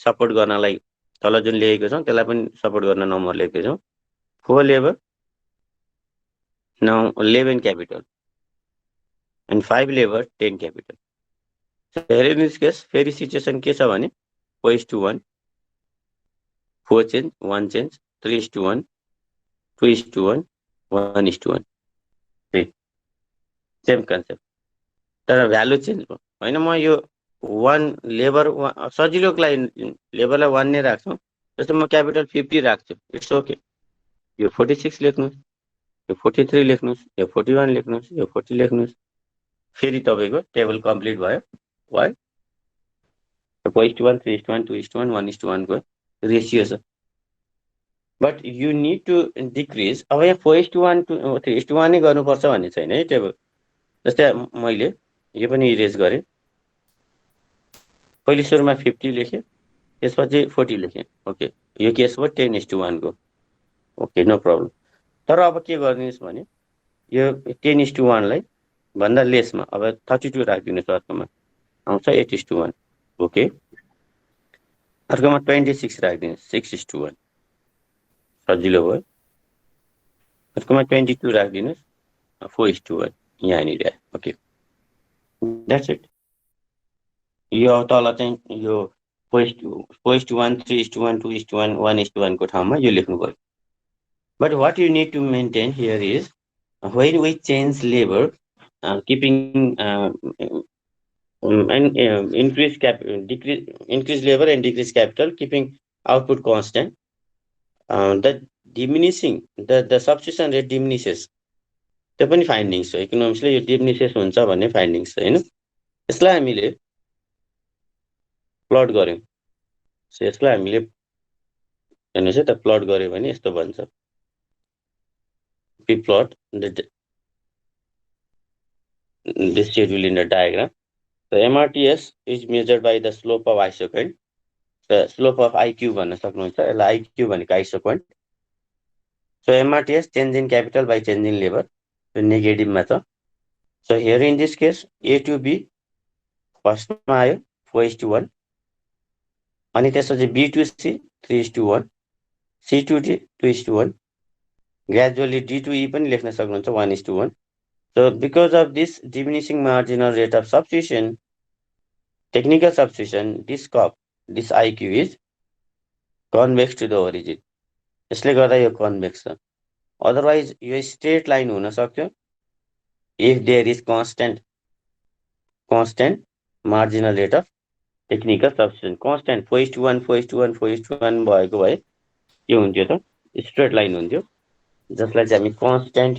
सपोर्ट गर्नलाई तल जुन लेखेको छौँ त्यसलाई पनि सपोर्ट गर्न नम्बर लेखेको छौँ। 4 labour now 11 capital and 5 labour 10 capital. हेरे इन दिस केस फेरि सिचुएसन के छ भने 4:1, 4 चेन्ज, 1 चेन्ज, 3:1, 2:1, 1:1, सेम कन्सेप्ट, तर भ्यालु चेन्ज भयो होइन। म यो 1 लेबर सजिलोको लागि लेबरलाई 1 नै राख्छौँ। जस्तै म क्यापिटल 50 राख्छु, इट्स ओके। यो 46 लेख्नुहोस्, यो 43 लेख्नुहोस्, यो 41 लेख्नुहोस्, यो 40 लेख्नुहोस्, फेरि तपाईँको टेबल कम्प्लिट भयो। वाइ 4:1, 3:1, 2:1, 1:1 को रेसियो छ। But you need to decrease. अब यहाँ 4:1, 3:1 नै गर्नुपर्छ भन्ने छैन है टेबल। जस्तै मैले यो पनि इरेज गरेँ, पहिले सुरुमा 50 लेखेँ, त्यसपछि 40 लेखेँ, ओके। यो केस भयो 10:1 को, ओके नो प्रब्लम। तर अब के गरिदिनुहोस् भने यो 10:1 लाई भन्दा लेसमा अब 32 राखिदिनुहोस्, अर्कोमा आउँछ 8:1, ओके। अर्कोमा 26 राखिदिनुहोस्, 6:1, सजिलो भयो। अर्कोमा 22 राखिदिनुहोस्, 4:1, यहाँनिर आयो, ओके द्याट्स इट। यो तल चाहिँ यो 4:1, 3:1, 2:1, 1:1 को ठाउँमा यो लेख्नु पर्यो। But what you need to maintain here is when we change labor, keeping and increase labor and decrease capital, keeping output constant, the diminishing the substitution rate diminishes। त्यो पनि फाइन्डिङ्स हो इकोनोमिक्सले, यो डिमिनिसेस हुन्छ भन्ने फाइन्डिङ्स छ होइन। यसलाई हामीले प्लट गर्यौँ, यसलाई हामीले हेर्नुहोस् है त, प्लट गर्यो भने यस्तो भन्छ, we plot this schedule in the diagram. The MRTS is measured by the slope of isoquant, the slope of IQ भन्न सक्नुहुन्छ, यसलाई IQ भनेको isoquant। So MRTS change in capital by change in labor, यो नेगेटिभमा छ। So here in this case A to B फर्स्टमा आयो 4:1, अनि त्यसपछि B to C 3:1, C to D 2:1, gradually D to E पनि लेख्न सक्नुहुन्छ 1:1। So because of this diminishing marginal rate of substitution, technical substitution, this IQ is convex to the origin। यसले गर्दा यो कन्भेक्स छ, अदरवाइज यो स्ट्रेट लाइन हुन सक्थ्यो if there is constant marginal rate of technical substitution। constant 4:1, 4:1, 4:1 भएको भए के हुन्थ्यो त, स्ट्रेट लाइन हुन्थ्यो, जसलाई चाहिँ हामी constant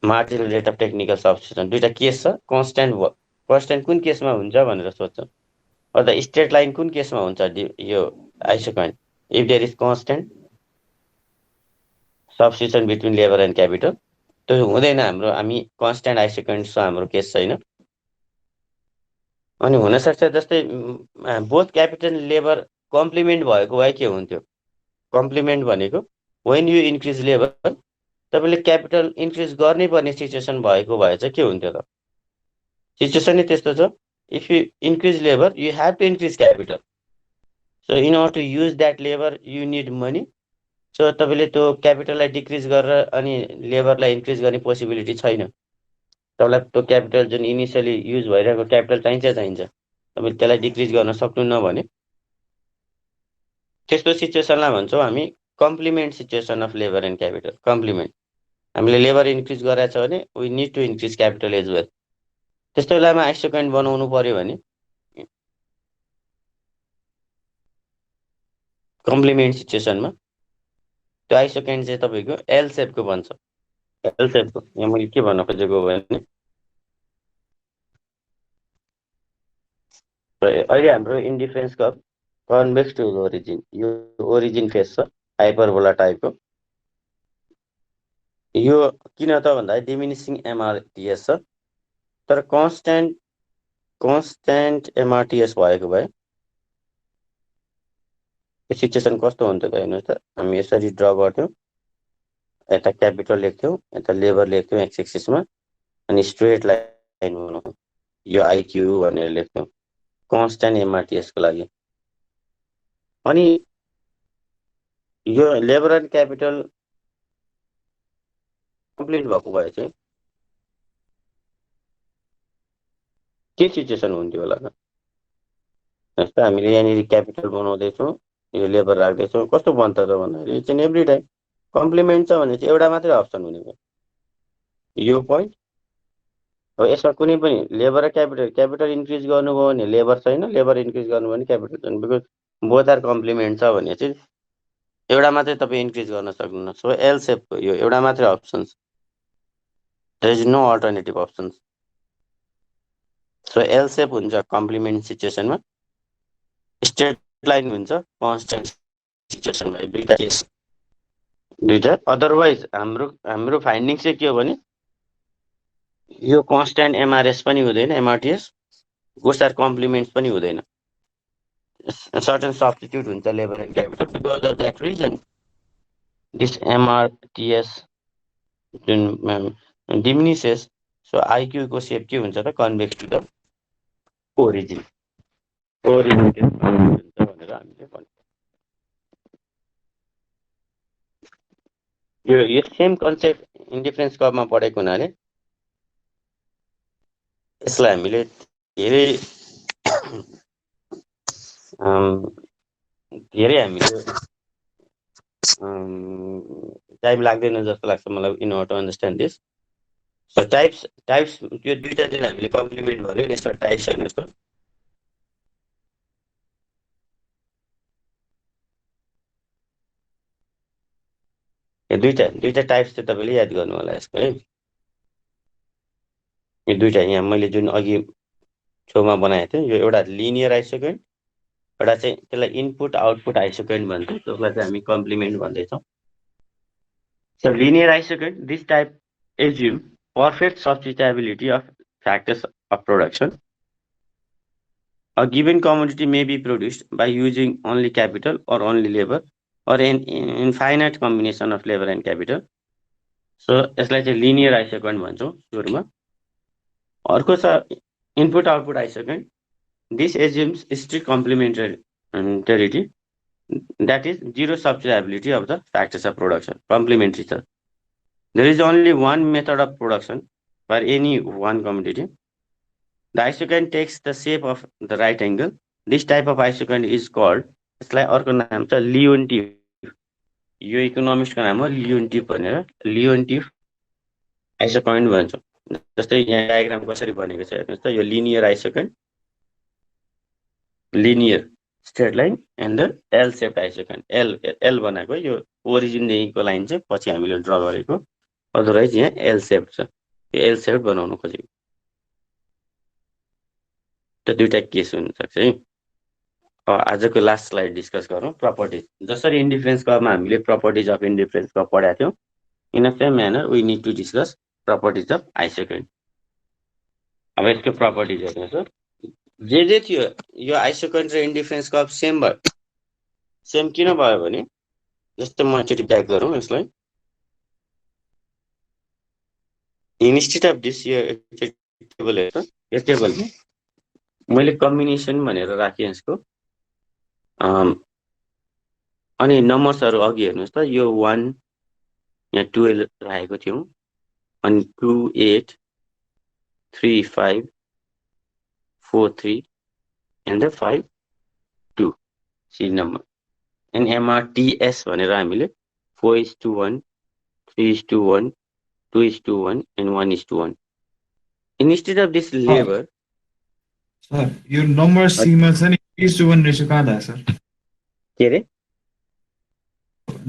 marginal rate of technical substitution. दुईटा केस छ, कन्स्ट्यान्ट कुन केसमा हुन्छ भनेर सोध्छ, अथवा स्ट्रेट लाइन कुन केसमा हुन्छ यो isoquant, if there is constant substitution between labour and capital. त्यो हुँदैन हाम्रो, हामी कन्स्ट्यान्ट आइसोक्वान्ट छ हाम्रो केस छैन। अनि हुनसक्छ जस्तै बोथ क्यापिटल लेबर कम्प्लिमेन्ट भएको भए के हुन्थ्यो, कम्प्लिमेन्ट भनेको वेन यु इन्क्रिज लेबर तपाईँले क्यापिटल इन्क्रिज गर्नै पर्ने सिचुएसन भएको भए चाहिँ के हुन्थ्यो त, सिचुएसन नै त्यस्तो छ if you increase labour you have to increase capital so in order to use that labour you need money so तपाईँले त्यो क्यापिटललाई डिक्रिज गरेर अनि लेबरलाई इन्क्रिज गर्ने पोसिबिलिटी छैन तपाईँलाई त्यो क्यापिटल जुन इनिसियली युज भइरहेको क्यापिटल चाहिन्छ तपाईँले त्यसलाई डिक्रिज गर्न सक्नुहुन्न भने त्यस्तो सिचुएसनलाई भन्छौँ हामी complement situation of labour and capital complement हामीले लेबर इन्क्रिज गराएको छ भने we need to increase capital as well त्यस्तो बेलामा आइसोकाइन्ड बनाउनु पर्यो भने कम्प्लिमेन्ट सिचुएसनमा त्यो आइसोकाइन्ड चाहिँ तपाईँको एल सेपको बन्छ एल सेपको यहाँ मैले के भन्न खोजेको भने अहिले हाम्रो indifference curve convex to origin यो ओरिजिन फेस छ हाइपरबोला टाइपको यो किन त भन्दा डिमिनिसिङ एमआरटिएस छ तर कन्स्ट्यान्ट एमआरटिएस भएको भए यो सिचुएसन कस्तो हुन्थ्यो त हेर्नुहोस् त हामी यसरी ड्र गर्थ्यौँ यता क्यापिटल लेख्थ्यौँ यता लेबर लेख्थ्यौँ एक्स एक्सिसमा अनि स्ट्रेट लाइन बनाउँथ्यौँ यो आइक्यू भनेर लेख्थ्यौँ कन्स्ट्यान्ट एमआरटिएसको लागि अनि यो लेबर एन्ड क्यापिटल कम्प्लिट भएको भए चाहिँ के सिचुएसन हुन्थ्यो होला त जस्तो हामीले यहाँनिर क्यापिटल बनाउँदैछौँ यो लेबर राख्दैछौँ कस्तो बन्छ त भन्दाखेरि चाहिँ एभ्री टाइम कम्प्लिमेन्ट छ भने चाहिँ एउटा मात्रै अप्सन हुने भयो यो पोइन्ट हो यसमा कुनै पनि लेबर र क्यापिटल इन्क्रिज गर्नुभयो भने लेबर छैन लेबर इन्क्रिज गर्नुभयो भने क्यापिटल छैन बिकज बोथ आर कम्प्लिमेन्ट छ भने चाहिँ एउटा मात्रै तपाईँ इन्क्रिज गर्न सक्नुहुन्न सो एल सेपको यो एउटा मात्रै अप्सन छ there is no alternative option so L shape हुन्छ कम्प्लिमेन्ट सिचुएसनमा स्ट्रेट लाइन हुन्छ कन्स्ट्यान्ट सिचुएसनमा दुईटा अदरवाइज हाम्रो फाइन्डिङ चाहिँ के हो भने यो कन्स्ट्यान्ट एमआरएस पनि हुँदैन एमआरटिएस बोथ आर कम्प्लिमेन्ट्स पनि हुँदैन सर्टेन सब्स्टिट्युट हुन्छ labour and capital because of that reason this MRTS जुन डिमिनिसेस सो आइक्यूको सेप के हुन्छ त कन्भेक्स टु द ओरिजिन हुन्छ भनेर हामीले भन्छौँ यो सेम कन्सेप्ट इन्डिफरेन्स कर्भमा पढेको हुनाले यसलाई हामीले धेरै हामीले टाइम लाग्दैन जस्तो लाग्छ मलाई in order to understand this so types यो दुईटा चाहिँ हामीले कम्प्लिमेन्ट गर्यो यसमा टाइप्स हेर्नुहोस् त यो दुईटा टाइप्स चाहिँ तपाईँले याद गर्नु होला यसको है यो दुईटा यहाँ मैले जुन अघि छेउमा बनाएको थिएँ यो एउटा लिनियर आइसोकाइन्ड एउटा चाहिँ त्यसलाई इनपुट आउटपुट आइसोकाइन्ड भन्छ त्यसलाई चाहिँ हामी कम्प्लिमेन्ट भन्दैछौँ so linear isoquant this type assume perfect substitutability of factors of production. A given commodity may be produced by using only capital or only labor or an infinite combination of labor and capital. So यसलाई चाहिँ linear isoquant भन्छौँ सुरुमा अर्को छ input output isoquant. This assumes strict complementarity, that is zero substitutability of the factors of production, complementary छ. There is only one method of production for any one commodity. The isoquant takes the shape of the right angle. This type of isoquant is called, यसलाई अर्को नाम छ Leontief यो इकोनोमिक्सको नाम हो Leontief भनेर Leontief आइसोक्यान्ट भन्छौँ जस्तै यहाँ डायग्राम कसरी बनेको छ हेर्नुहोस् त यो linear isoquant linear straight line and the L shaped isoquant L बनाएको यो ओरिजिनदेखिको लाइन चाहिँ पछि हामीले ड्र गरेको अदरवाइज यहाँ एल सेप्ड छ यो एल सेप्ड बनाउन खोजेको त दुईटा केस हुन सक्छ है आजको लास्ट स्लाइड डिस्कस गरौँ प्रपर्टिज जसरी इन्डिफरेन्स कर्भमा हामीले प्रपर्टिज अफ इन्डिफरेन्स कर्भ पढाएको थियौँ in a same manner we need to discuss properties of isoquant अब यसको प्रपर्टिज हेर्नुहोस् जे थियो यो आइसोक्यान्ट र इन्डिफरेन्स कर्भ सेम भयो सेम किन भयो भने जस्तो म एकचोटि ब्याक गरौँ यसलाई इन्स्टेड अफ दिस टेबल हेर्नु यो टेबलमा मैले कम्बिनेसन भनेर राखेँ यसको अनि नम्बर्सहरू अघि हेर्नुहोस् त यो 1 यहाँ 12 राखेको थियौँ अनि 2 8 3 5 4 3 and 5 2 C number and MRTS भनेर हामीले 4:1 3:1 2:1 and 1:1 instead of this labor sir यो नम्बर सीमा छ नि 3:1 रेसियो कहाँ छ सर के अरे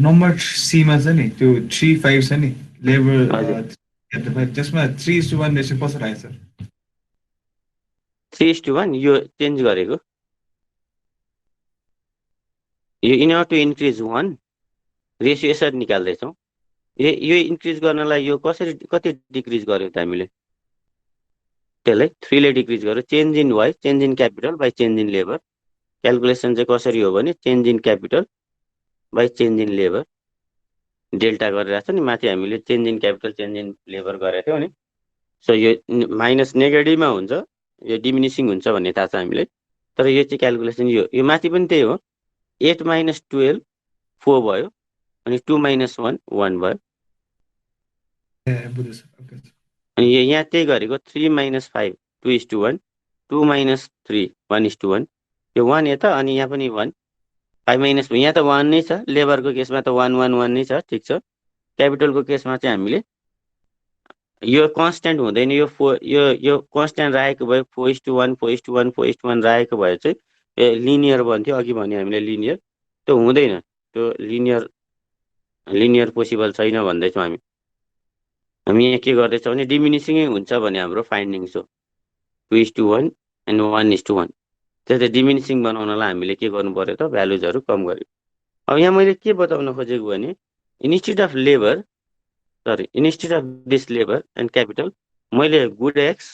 नम्बर सीमा छ नि त्यो 3 5 छ नि लेबर हजुर त्यसमा 3:1 रेसियो कसरी आयो सर 3:1 यो चेन्ज गरेको यो in order to increase 1 ratio यसरी निकाल्दैछौँ यो इन्क्रिज गर्नलाई यो कसरी कति डिक्रिज गर्यो त हामीले त्यसलाई 3 ले डिक्रिज गर्यो change in Y change in capital by change in labour calculation चाहिँ कसरी हो भने change in capital by change in labour delta गरेर छ नि माथि हामीले change in capital change in labour गरेको थियौँ नि सो यो माइनस नेगेटिभमा हुन्छ यो डिमिनिसिङ हुन्छ भन्ने थाहा छ हामीलाई तर यो चाहिँ क्याल्कुलेसन यो माथि पनि त्यही हो 8 - 12 4 भयो अनि 2 - 1 1 भयो अनि यहाँ त्यही गरेको 3 - 5 2:1 2 - 3 1:1 यो 1 यता अनि यहाँ पनि 1 5 - यहाँ त 1 नै छ लेबरको केसमा त 1 1 1 नै छ ठिक छ क्यापिटलको केसमा चाहिँ हामीले यो कन्स्ट्यान्ट हुँदैन यो कन्स्ट्यान्ट राखेको भए 4:1 4:1 4:1 राखेको भए चाहिँ लिनियर बन्थ्यो अघि भने हामीले लिनियर त्यो हुँदैन त्यो लिनियर पोसिबल छैन भन्दैछौँ हामी यहाँ के गर्दैछौँ भने डिमिनिसिङै हुन्छ भने हाम्रो फाइन्डिङ्स हो 2:1 and 1:1 त्यसले डिमिनिसिङ बनाउनलाई हामीले के गर्नु पर्यो त भ्यालुजहरू कम गर्यो अब यहाँ मैले के बताउन खोजेको भने instead of this labour and capital मैले गुड एक्स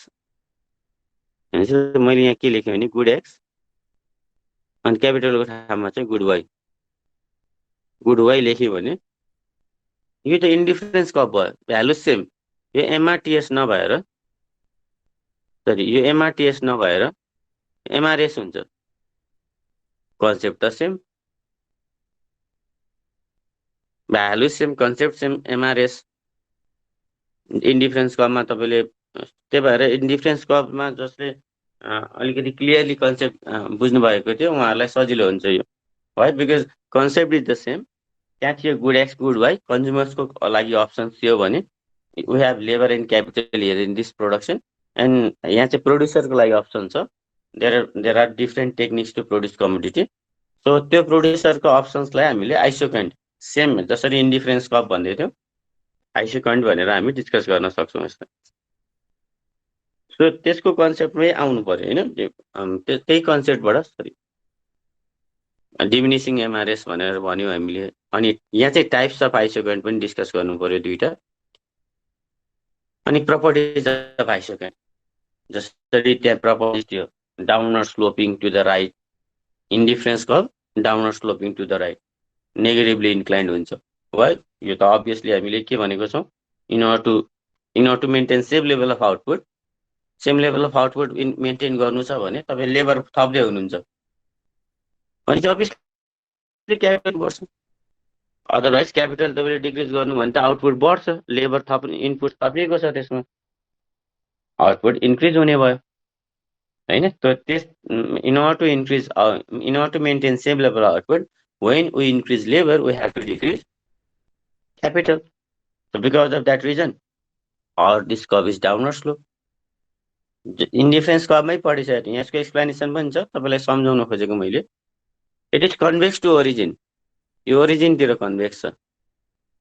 मैले यहाँ के लेखेँ भने गुड एक्स अनि क्यापिटलको ठाउँमा चाहिँ गुड वाइ लेख्यो भने यो त इन्डिफरेन्स कप भयो भ्यालु सेम यो MRTS नभएर सरी यो MRTS नभएर MRS हुन्छ कन्सेप्ट त same value same concept same MRS indifference कपमा तपाईँले त्यही भएर इन्डिफरेन्स कपमा जसले अलिकति क्लियरली कन्सेप्ट बुझ्नुभएको थियो उहाँहरूलाई सजिलो हुन्छ यो है because concept is the same त्यहाँ थियो गुड एक्स गुड वाइ कन्ज्युमर्सको लागि अप्सन थियो भने we have labour and capital here in this production and यहाँ चाहिँ प्रोड्युसरको लागि अप्सन छ there are different techniques to produce commodity so त्यो प्रोड्युसरको अप्सन्सलाई हामीले आइसोकन्ट सेम जसरी इन्डिफरेन्स कप भन्दै थियौँ आइसोकन्ट भनेर हामी डिस्कस गर्न सक्छौँ यसलाई सो त्यसको कन्सेप्टमै आउनु पर्यो होइन त्यही कन्सेप्टबाट सरी डिमिनिसिङ MRS भनेर भन्यौँ हामीले अनि यहाँ चाहिँ टाइप्स अफ आइसोकन्ट पनि डिस्कस गर्नु पर्यो दुईटा अनि प्रपर्टिज अफ आइसोकन्ट जसरी त्यहाँ प्रपर्टिज थियो downward sloping to the right indifference curve downward sloping to the right negatively inclined हुन्छ है यो त अभियसली हामीले के भनेको छौँ in order to maintain same level of output maintain गर्नु छ भने तपाईँ लेबर थप्दै हुनुहुन्छ भने चाहिँ अभियसली क्यापिटल बढ्छ अदरवाइज क्यापिटल तपाईँले डिक्रिज गर्नु भने त आउटपुट बढ्छ लेबर थप्ने इनपुट थपिएको छ त्यसमा आउटपुट इन्क्रिज हुने भयो होइन त्यस in order to maintain same level output when we increase labor we have to decrease capital so because of that reason or this curve is downward slope indifference curve मै पढिसकेँ यसको explanation पनि छ तपाईलाई सम्झाउन खोजेको मैले it is convex to origin यो origin तिर कन्भेक्स छ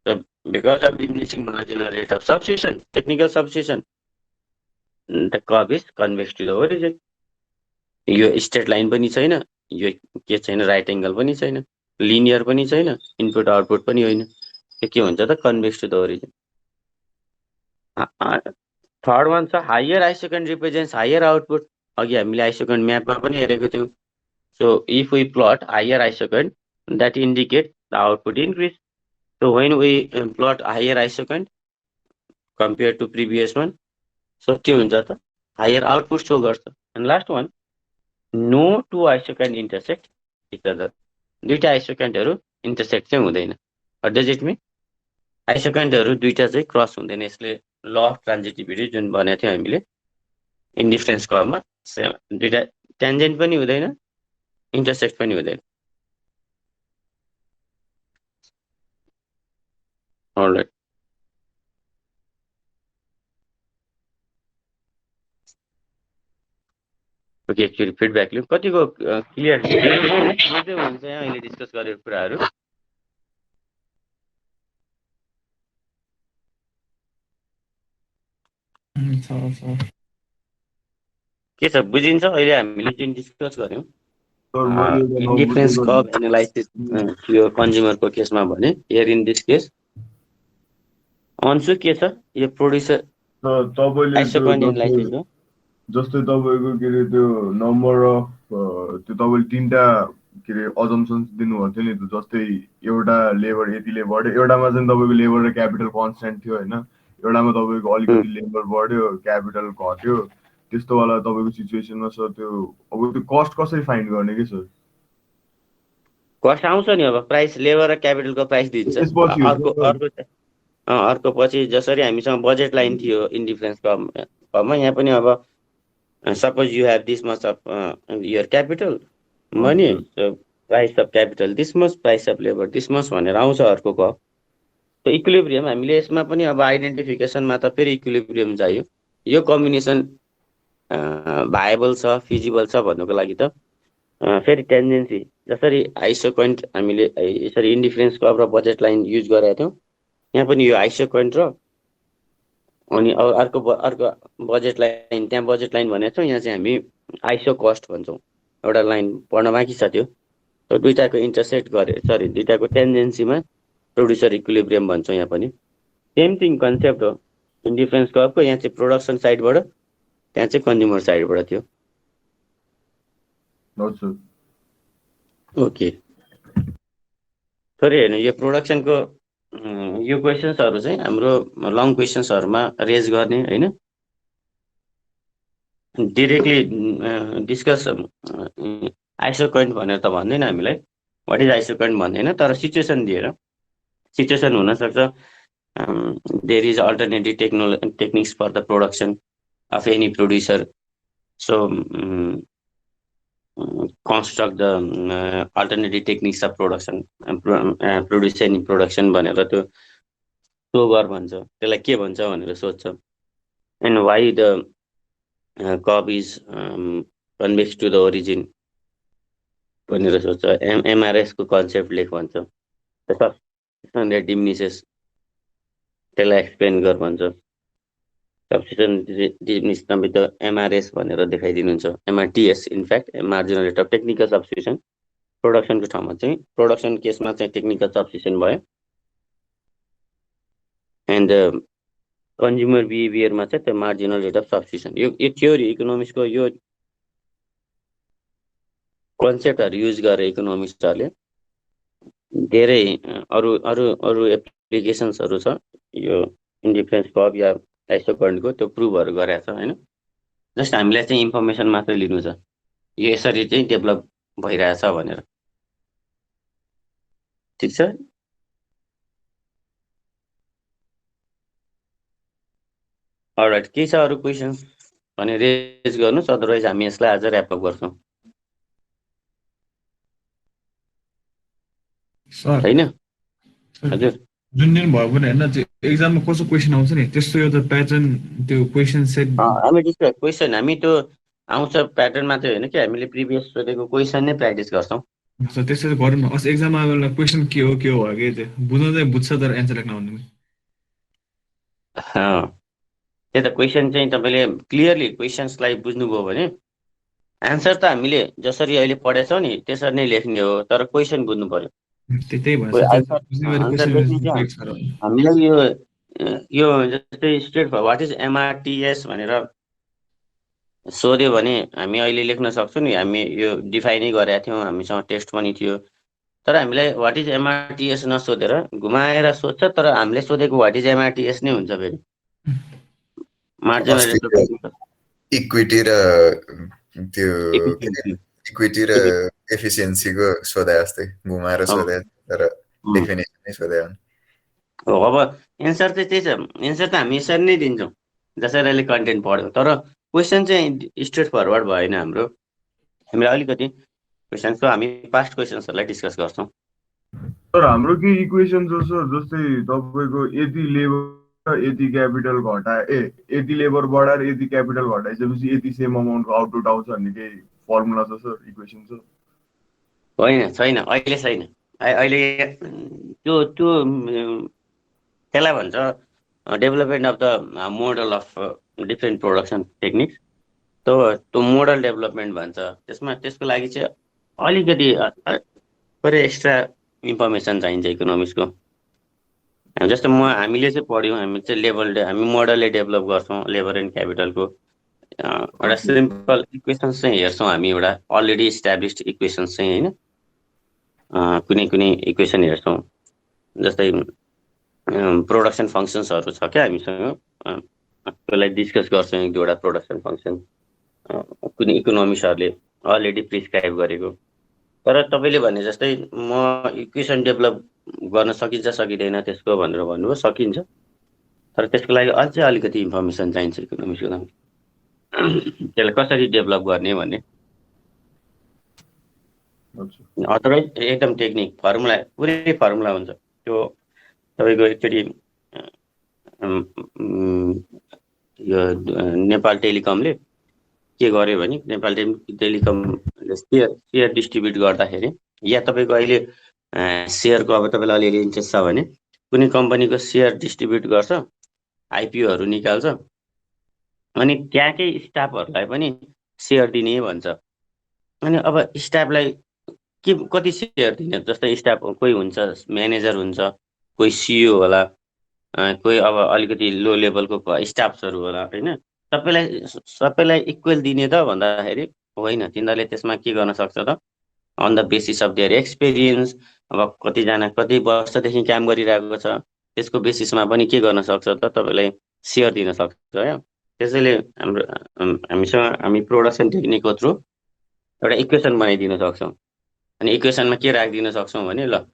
so because of diminishing marginal rate of substitution technical substitution the curve is convex to the origin यो स्ट्रेट लाइन पनि छैन यो के छैन राइट एंगल पनि छैन लिनियर पनि छैन इनपुट आउटपुट पनि होइन यो के हुन्छ त convex to the origin third one छ higher isoquant represents higher output अघि हामीले आइसोकन्ट म्यापमा पनि हेरेको थियौँ so if we plot higher isoquant that indicate the output increase so when we plot higher isocont compared to previous one so के हुन्छ त हायर आउटपुट सो गर्छ। And last one, no two isoquant intersect each other. दुईटा आइसोकाइन्डहरू intersect चाहिँ हुँदैन। Does it mean आइसोकाइन्डहरू दुईटा चाहिँ क्रस हुँदैन। यसले ल अफ ट्रान्जिटिभिटी जुन भनेको थियो हामीले इन्डिफरेन्स कर्वमा, दुईटा ट्यान्जेन्ट पनि हुँदैन, इन्टरसेक्ट पनि हुँदैन। अलराइट, ओके, एकचोटि फिडब्याक लिउँ। कतिको क्लियर हुन्छ यहाँ अहिले डिस्कस गरेको कुराहरू? के छ, बुझिन्छ अहिले हामीले जुन डिस्कस गर्यौँ? इन्डिफरेन्स कर्व एनालाइसिस यो कन्ज्युमरको केसमा भने here in this case Ansu के छ, यो प्रोड्युसर आइसोकाइन्ड एनालाइसिस हो। जस्तै तपाईको के अरे त्यो नम्बर अफ त्यो तपाईले तीनटा के अरे अजम्पसन्स दिनुभएको थियो नि, त जस्तै एउटा लेबर यतिले बढ्यो, एउटामा चाहिँ तपाईको लेबर र क्यापिटल कन्स्ट्यान्ट थियो होइन, एउटामा तपाईको अलिकति लेबर बढ्यो क्यापिटल घट्यो, त्यस्तो वाला तपाईको सिचुएसनमा सर त्यो अब त्यो कस्ट कसरी फाइन्ड गर्ने के सर? कस्ट आउँछ नि, अब प्राइस लेबर र क्यापिटलको प्राइस दिन्छ। अर्को पछि जसरी हामीसँग बजेट लाइन थियो इन्डिफरेन्स कर्वमा, यहाँ पनि अब suppose you have this much of your capital money, price of capital this much, price of labour this much भनेर आउँछ अर्को कर्व। त्यो इक्विलिब्रियम हामीले यसमा पनि अब आइडेन्टिफिकेसनमा त फेरि इक्विलिब्रियम चाहियो। यो कम्बिनेसन भाएबल छ, फिजिबल छ भन्नुको लागि त फेरि टेन्डेन्सी जसरी आइसोकाइन्ड हामीले यसरी इन्डिफरेन्स कर्व र बजेट लाइन युज गरेका थियौँ, यहाँ पनि यो आइसोकाइन्ड र अनि अर्को बजेट लाइन, त्यहाँ बजेट लाइन भनेको छौँ, यहाँ चाहिँ हामी आइसो कस्ट भन्छौँ। एउटा लाइन पढ्न बाँकी छ, त्यो दुईटाको इन्टरसेक्ट गरे, सरी दुईटाको टेन्डेन्सीमा प्रोड्युसर इक्विलिब्रियम भन्छौँ। यहाँ पनि सेम थिङ कन्सेप्ट हो इन्डिफरेन्स कर्वको। यहाँ चाहिँ प्रोडक्सन साइडबाट, त्यहाँ चाहिँ कन्ज्युमर साइडबाट थियो। ओके, सरी हेर्नु, यो प्रोडक्सनको यो क्वेसन्सहरू चाहिँ हाम्रो लङ क्वेसन्सहरूमा रेज गर्ने होइन, डिरेक्टली डिस्कस आइसोकाइन्ड भनेर त भन्दैन हामीलाई, वाट इज आइसोकाइन्ड भन्दैन, तर सिचुएसन दिएर, सिचुएसन हुनसक्छ there is alternative techniques for the production of any producer, so construct the alternative techniques of production, producing in production भनेर त्यो सो गर भन्छ, त्यसलाई के भन्छ भनेर सोध्छ। And why the curve is convex to the origin भनेर सोध्छ। एमआरएस को कन्सेप्ट लेख भन्छ, सब्स्टिट्युसन रेट डिमिनिसेस त्यसलाई एक्सप्लेन गर भन्छ। Substitution diminishing with the MRS भनेर देखाइदिनुहुन्छ, MRTS in fact marginal rate of technical substitution. प्रोडक्सनको ठाउँमा चाहिँ प्रोडक्सन केसमा चाहिँ टेक्निकल सब्स्टिट्युसन भयो, एन्ड कन्ज्युमर बिहेभियरमा चाहिँ त्यो मार्जिनल रेट अफ सब्स्टिट्युसन। यो थ्योरी इकोनोमिक्सको यो कन्सेप्टहरू युज गरेर इकोनोमिक्सहरूले धेरै अरू एप्लिकेसन्सहरू छ यो इन्डिफरेन्स कर्व या आइसोकाइन्डको, त्यो प्रुभहरू गरेको छ होइन। जस्ट हामीलाई चाहिँ इन्फर्मेसन मात्रै लिनु छ, यो यसरी चाहिँ डेभलप भइरहेछ भनेर। ठिक छ, अलराइट, के छ अरू क्वेसन्स भने रेज गर्नुहोस्, अदरवाइज हामी यसलाई आज ऱ्यापअप गर्छौँ होइन। हजुर, जुन दिन भयो भने होइन त्यो एक्जाममा कस्तो क्वेसन आउँछ नि त्यस्तो एउटा प्याटर्न, त्यो क्वेसन सेट हामी क्वेसन हामी त्यो आउँछ प्याटर्न मात्रै होइन कि हामीले प्रिभियस सोधेको क्वेसन नै प्र्याक्टिस गर्छौँ। त्यसरी गरौँ न। अस्ति एक्जाममा क्वेसन के हो भयो कि त्यो बुझ्नु चाहिँ बुझ्छ तर एन्सर लेख्न आउँदैन। त्यही त, क्वेसन चाहिँ तपाईँले क्लियरली क्वेसन्सलाई बुझ्नुभयो भने एन्सर त हामीले जसरी अहिले पढेछौँ नि त्यसरी नै लेख्ने हो, तर क्वेसन बुझ्नु पर्यो। हामीलाई यो जस्तै स्टेट वाट इज एमआरटिएस भनेर सोध्यो भने हामी अहिले लेख्न सक्छौँ नि, हामी यो डिफाइनै गरेका थियौँ, हामीसँग टेस्ट पनि थियो, तर हामीलाई वाट इज एमआरटिएस नसोधेर घुमाएर सोध्छ, तर हामीले सोधेको वाट इज एमआरटिएस नै हुन्छ फेरि। Marginal rate of technical equity र त्यो Efficiency. इक्विटी र एफिसियन्सीको सोधे जस्तै घुमाएर सोधे तर डेफिनेसनै सोधे हुन्। हो अब एन्सर चाहिँ त्यही छ, एन्सर त हामी यसरी नै दिन्छौँ जसरी अहिले कन्टेन्ट पढ्यो, तर क्वेसन चाहिँ स्ट्रेट फरवर्ड भएन हाम्रो। हामीले अलिकति क्वेसन्सको हामी पास्ट क्वेसन्सहरूलाई डिस्कस गर्छौँ। तर हाम्रो के इक्वेसन छ सर, जस्तै तपाईँको यति लेबर यति क्यापिटल यति लेबर बढाएर यति क्यापिटल घटाइसकेपछि यति सेम अमाउन्टको आउटपुट आउँछ भन्ने केही फर्मुला छ सर, इक्वेसन छ? होइन, छैन, अहिले छैन। अहिले त्यो त्यो त्यसलाई भन्छ development of the model of different production techniques. त्यो मोडल डेभलपमेन्ट भन्छ त्यसमा। त्यसको लागि चाहिँ अलिकति पुरै एक्स्ट्रा इन्फर्मेसन चाहिन्छ इकोनोमिक्सको। जस्तो हामीले चाहिँ पढ्यौँ, हामी चाहिँ हामी मोडलले डेभलप गर्छौँ लेबर एन्ड क्यापिटलको। एउटा सिम्पल इक्वेसन्स चाहिँ हेर्छौँ हामी, एउटा अलरेडी इस्टाब्लिस्ड इक्वेसन्स चाहिँ होइन, कुनै कुनै इक्वेसन हेर्छौँ। जस्तै प्रोडक्सन फङ्सन्सहरू छ क्या हामीसँग, त्यसलाई डिस्कस गर्छौँ एक दुईवटा प्रोडक्सन फङ्सन कुनै इकोनोमिक्सहरूले अलरेडी प्रिस्क्राइब गरेको। तर तपाईँले भने जस्तै म इक्वेसन डेभलप गर्न सकिन्छ सकिँदैन त्यसको भनेर भन्नुभयो, सकिन्छ, तर त्यसको लागि अझै अलिकति इन्फर्मेसन चाहिन्छ इकोनोमिक्सको। त्यसलाई कसरी डेभलप गर्ने भन्ने अथराइज एकदम टेक्निक फर्मुला, पुरै फर्मुला हुन्छ त्यो। तपाईँको एकचोटि यो नेपाल टेलिकमले के गर्यो भने, नेपाल टेलिकमले सेयर डिस्ट्रिब्युट गर्दाखेरि, या तपाईँको अहिले सेयरको अब तपाईँलाई अलिअलि इन्ट्रेस्ट छ भने कुनै कम्पनीको सेयर डिस्ट्रिब्युट गर्छ, आइपिओहरू निकाल्छ, अनि त्यहाँकै स्टाफहरूलाई पनि सेयर दिने भन्छ। अनि अब स्टाफलाई कति सेयर दिने? जस्तै स्टाफ कोही हुन्छ म्यानेजर हुन्छ, कोही सिइओ होला, कोही अब अलिकति लो लेभलको स्टाफ्सहरू होला होइन। सबैलाई इक्वल दिने त भन्दाखेरि होइन। तिनीहरूले त्यसमा के गर्न सक्छ त, on the basis of their experience, अब कतिजना कति वर्षदेखि काम गरिरहेको छ त्यसको बेसिसमा पनि के गर्न सक्छ त, तपाईँलाई सेयर दिन सक्छ क्या। त्यसैले हामी प्रोडक्सन टेक्निकको थ्रु एउटा इक्वेसन बनाइदिन सक्छौँ। अनि इक्वेसनमा के राखिदिन सक्छौँ भने, ल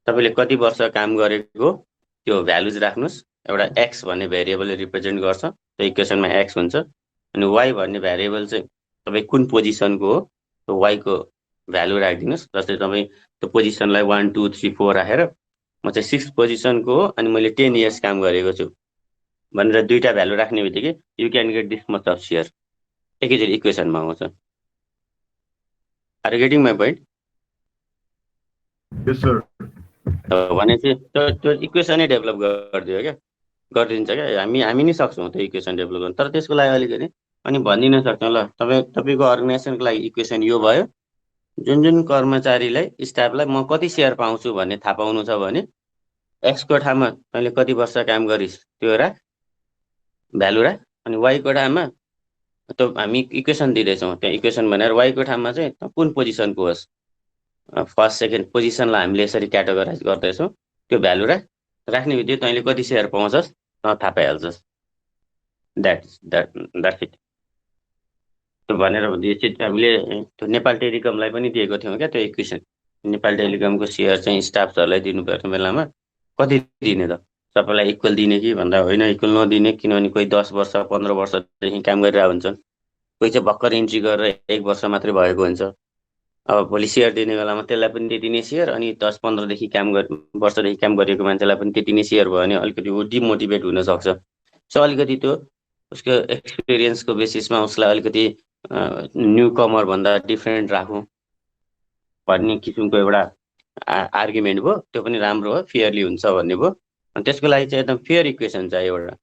तपाईँले कति वर्ष काम गरेको त्यो भ्यालुज राख्नुहोस्, एउटा एक्स भन्ने भेरिएबलले रिप्रेजेन्ट गर्छ, त्यो इक्वेसनमा एक्स हुन्छ। अनि वाइ भन्ने भेरिएबल चाहिँ तपाईँ कुन पोजिसनको हो त्यो वाइको भ्यालु राखिदिनुहोस्। जस्तै तपाईँ त्यो पोजिसनलाई 1 2 3 4 राखेर म चाहिँ 6 पोजिसनको हो अनि मैले 10 इयर्स काम गरेको छु भनेर दुईवटा भ्यालु राख्ने बित्तिकै you can get this much of share, एकैचोटि इक्वेसनमा आउँछ। Are you getting my point? Yes sir. भने चाहिँ त्यो इक्वेसनै डेभलप गरिदियो क्या, गरिदिन्छ क्या। हामी नै सक्छौँ त्यो इक्वेसन डेभलप गर्नु, तर त्यसको लागि अलिकति अनि भनिदिन सक्छौँ, ल तपाईँको अर्गनाइजेसनको लागि इक्वेसन यो भयो, जुन जुन कर्मचारीलाई स्टाफलाई म कति सेयर पाउँछु भन्ने थाहा पाउनु छ भने एक्सको ठाउँमा तैँले कति वर्ष काम गरिस् त्यो राख, भ्यालु राख, अनि वाइको ठाउँमा त्यो हामी इक्वेसन दिँदैछौँ। त्यहाँ इक्वेसन भनेर वाइको ठाउँमा चाहिँ कुन पोजिसनको होस्, फर्स्ट सेकेन्ड पोजिसनलाई हामीले यसरी क्याटेगोराइज गर्दैछौँ, त्यो भ्यालु राख्ने बित्तिकै तैँले कति सेयर पाउँछस् थाहा पाइहाल्छस्। That's it. त्यो भनेर यो चाहिँ हामीले त्यो नेपाल टेलिकमलाई पनि दिएको थियौँ क्या त्यो इक्वेसन। नेपाल टेलिकमको सेयर चाहिँ स्टाफ्सहरूलाई दिनुपर्ने बेलामा कति दिने त, सबैलाई इक्वल दिने कि भन्दा होइन, इक्वल नदिने, किनभने कोही 10 वर्ष 15 वर्षदेखि काम गरिरहेको हुन्छन्, कोही चाहिँ भर्खर इन्ट्री गरेर 1 वर्ष मात्रै भएको हुन्छ। अब भोलि सेयर दिने बेलामा त्यसलाई पनि त्यति नै सेयर, अनि 10-15 वर्षदेखि काम गरेको मान्छेलाई पनि त्यति नै सेयर भयो भने अलिकति ऊ डिमोटिभेट हुनसक्छ। सो अलिकति त्यो उसको एक्सपिरियन्सको बेसिसमा उसलाई अलिकति न्यू कमर भन्दा डिफ्रेन्ट राखौँ भन्ने किसिमको एउटा आर्ग्युमेन्ट भयो। त्यो पनि राम्रो हो, फेयरली हुन्छ भन्ने भयो। अनि त्यसको लागि चाहिँ एकदम फेयर इक्वेसन चाहियो एउटा,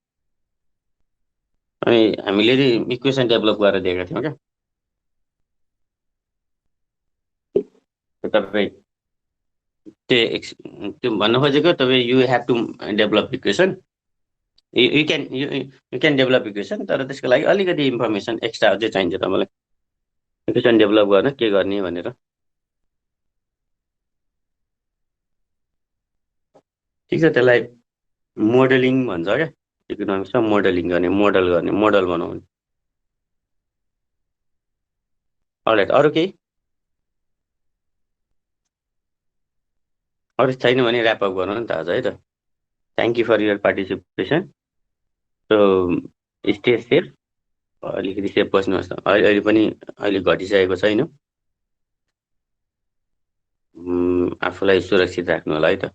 अनि हामीले इक्वेसन डेभलप गरेर दिएका थियौँ क्या। तपाईँ त्यो भन्न खोजेको, तपाईँ you have to develop equation, you can develop equation, तर त्यसको लागि अलिकति इन्फर्मेसन एक्स्ट्रा अझै चाहिन्छ तपाईँलाई इक्वेसन डेभलप गर्न के गर्ने भनेर। ठिक छ, त्यसलाई मोडलिङ भन्छ क्या इकोनोमिक्समा, मोडलिङ गर्ने, मोडल बनाउने। अलराइट, अरू छैन भने ऱ्यापअप गरौँ नि त आज है त। Thank you for your participation. So stay safe, अलिकति सेफ बस्नुहोस् न। अहिले पनि घटिसकेको छैन, आफूलाई सुरक्षित राख्नु होला है त।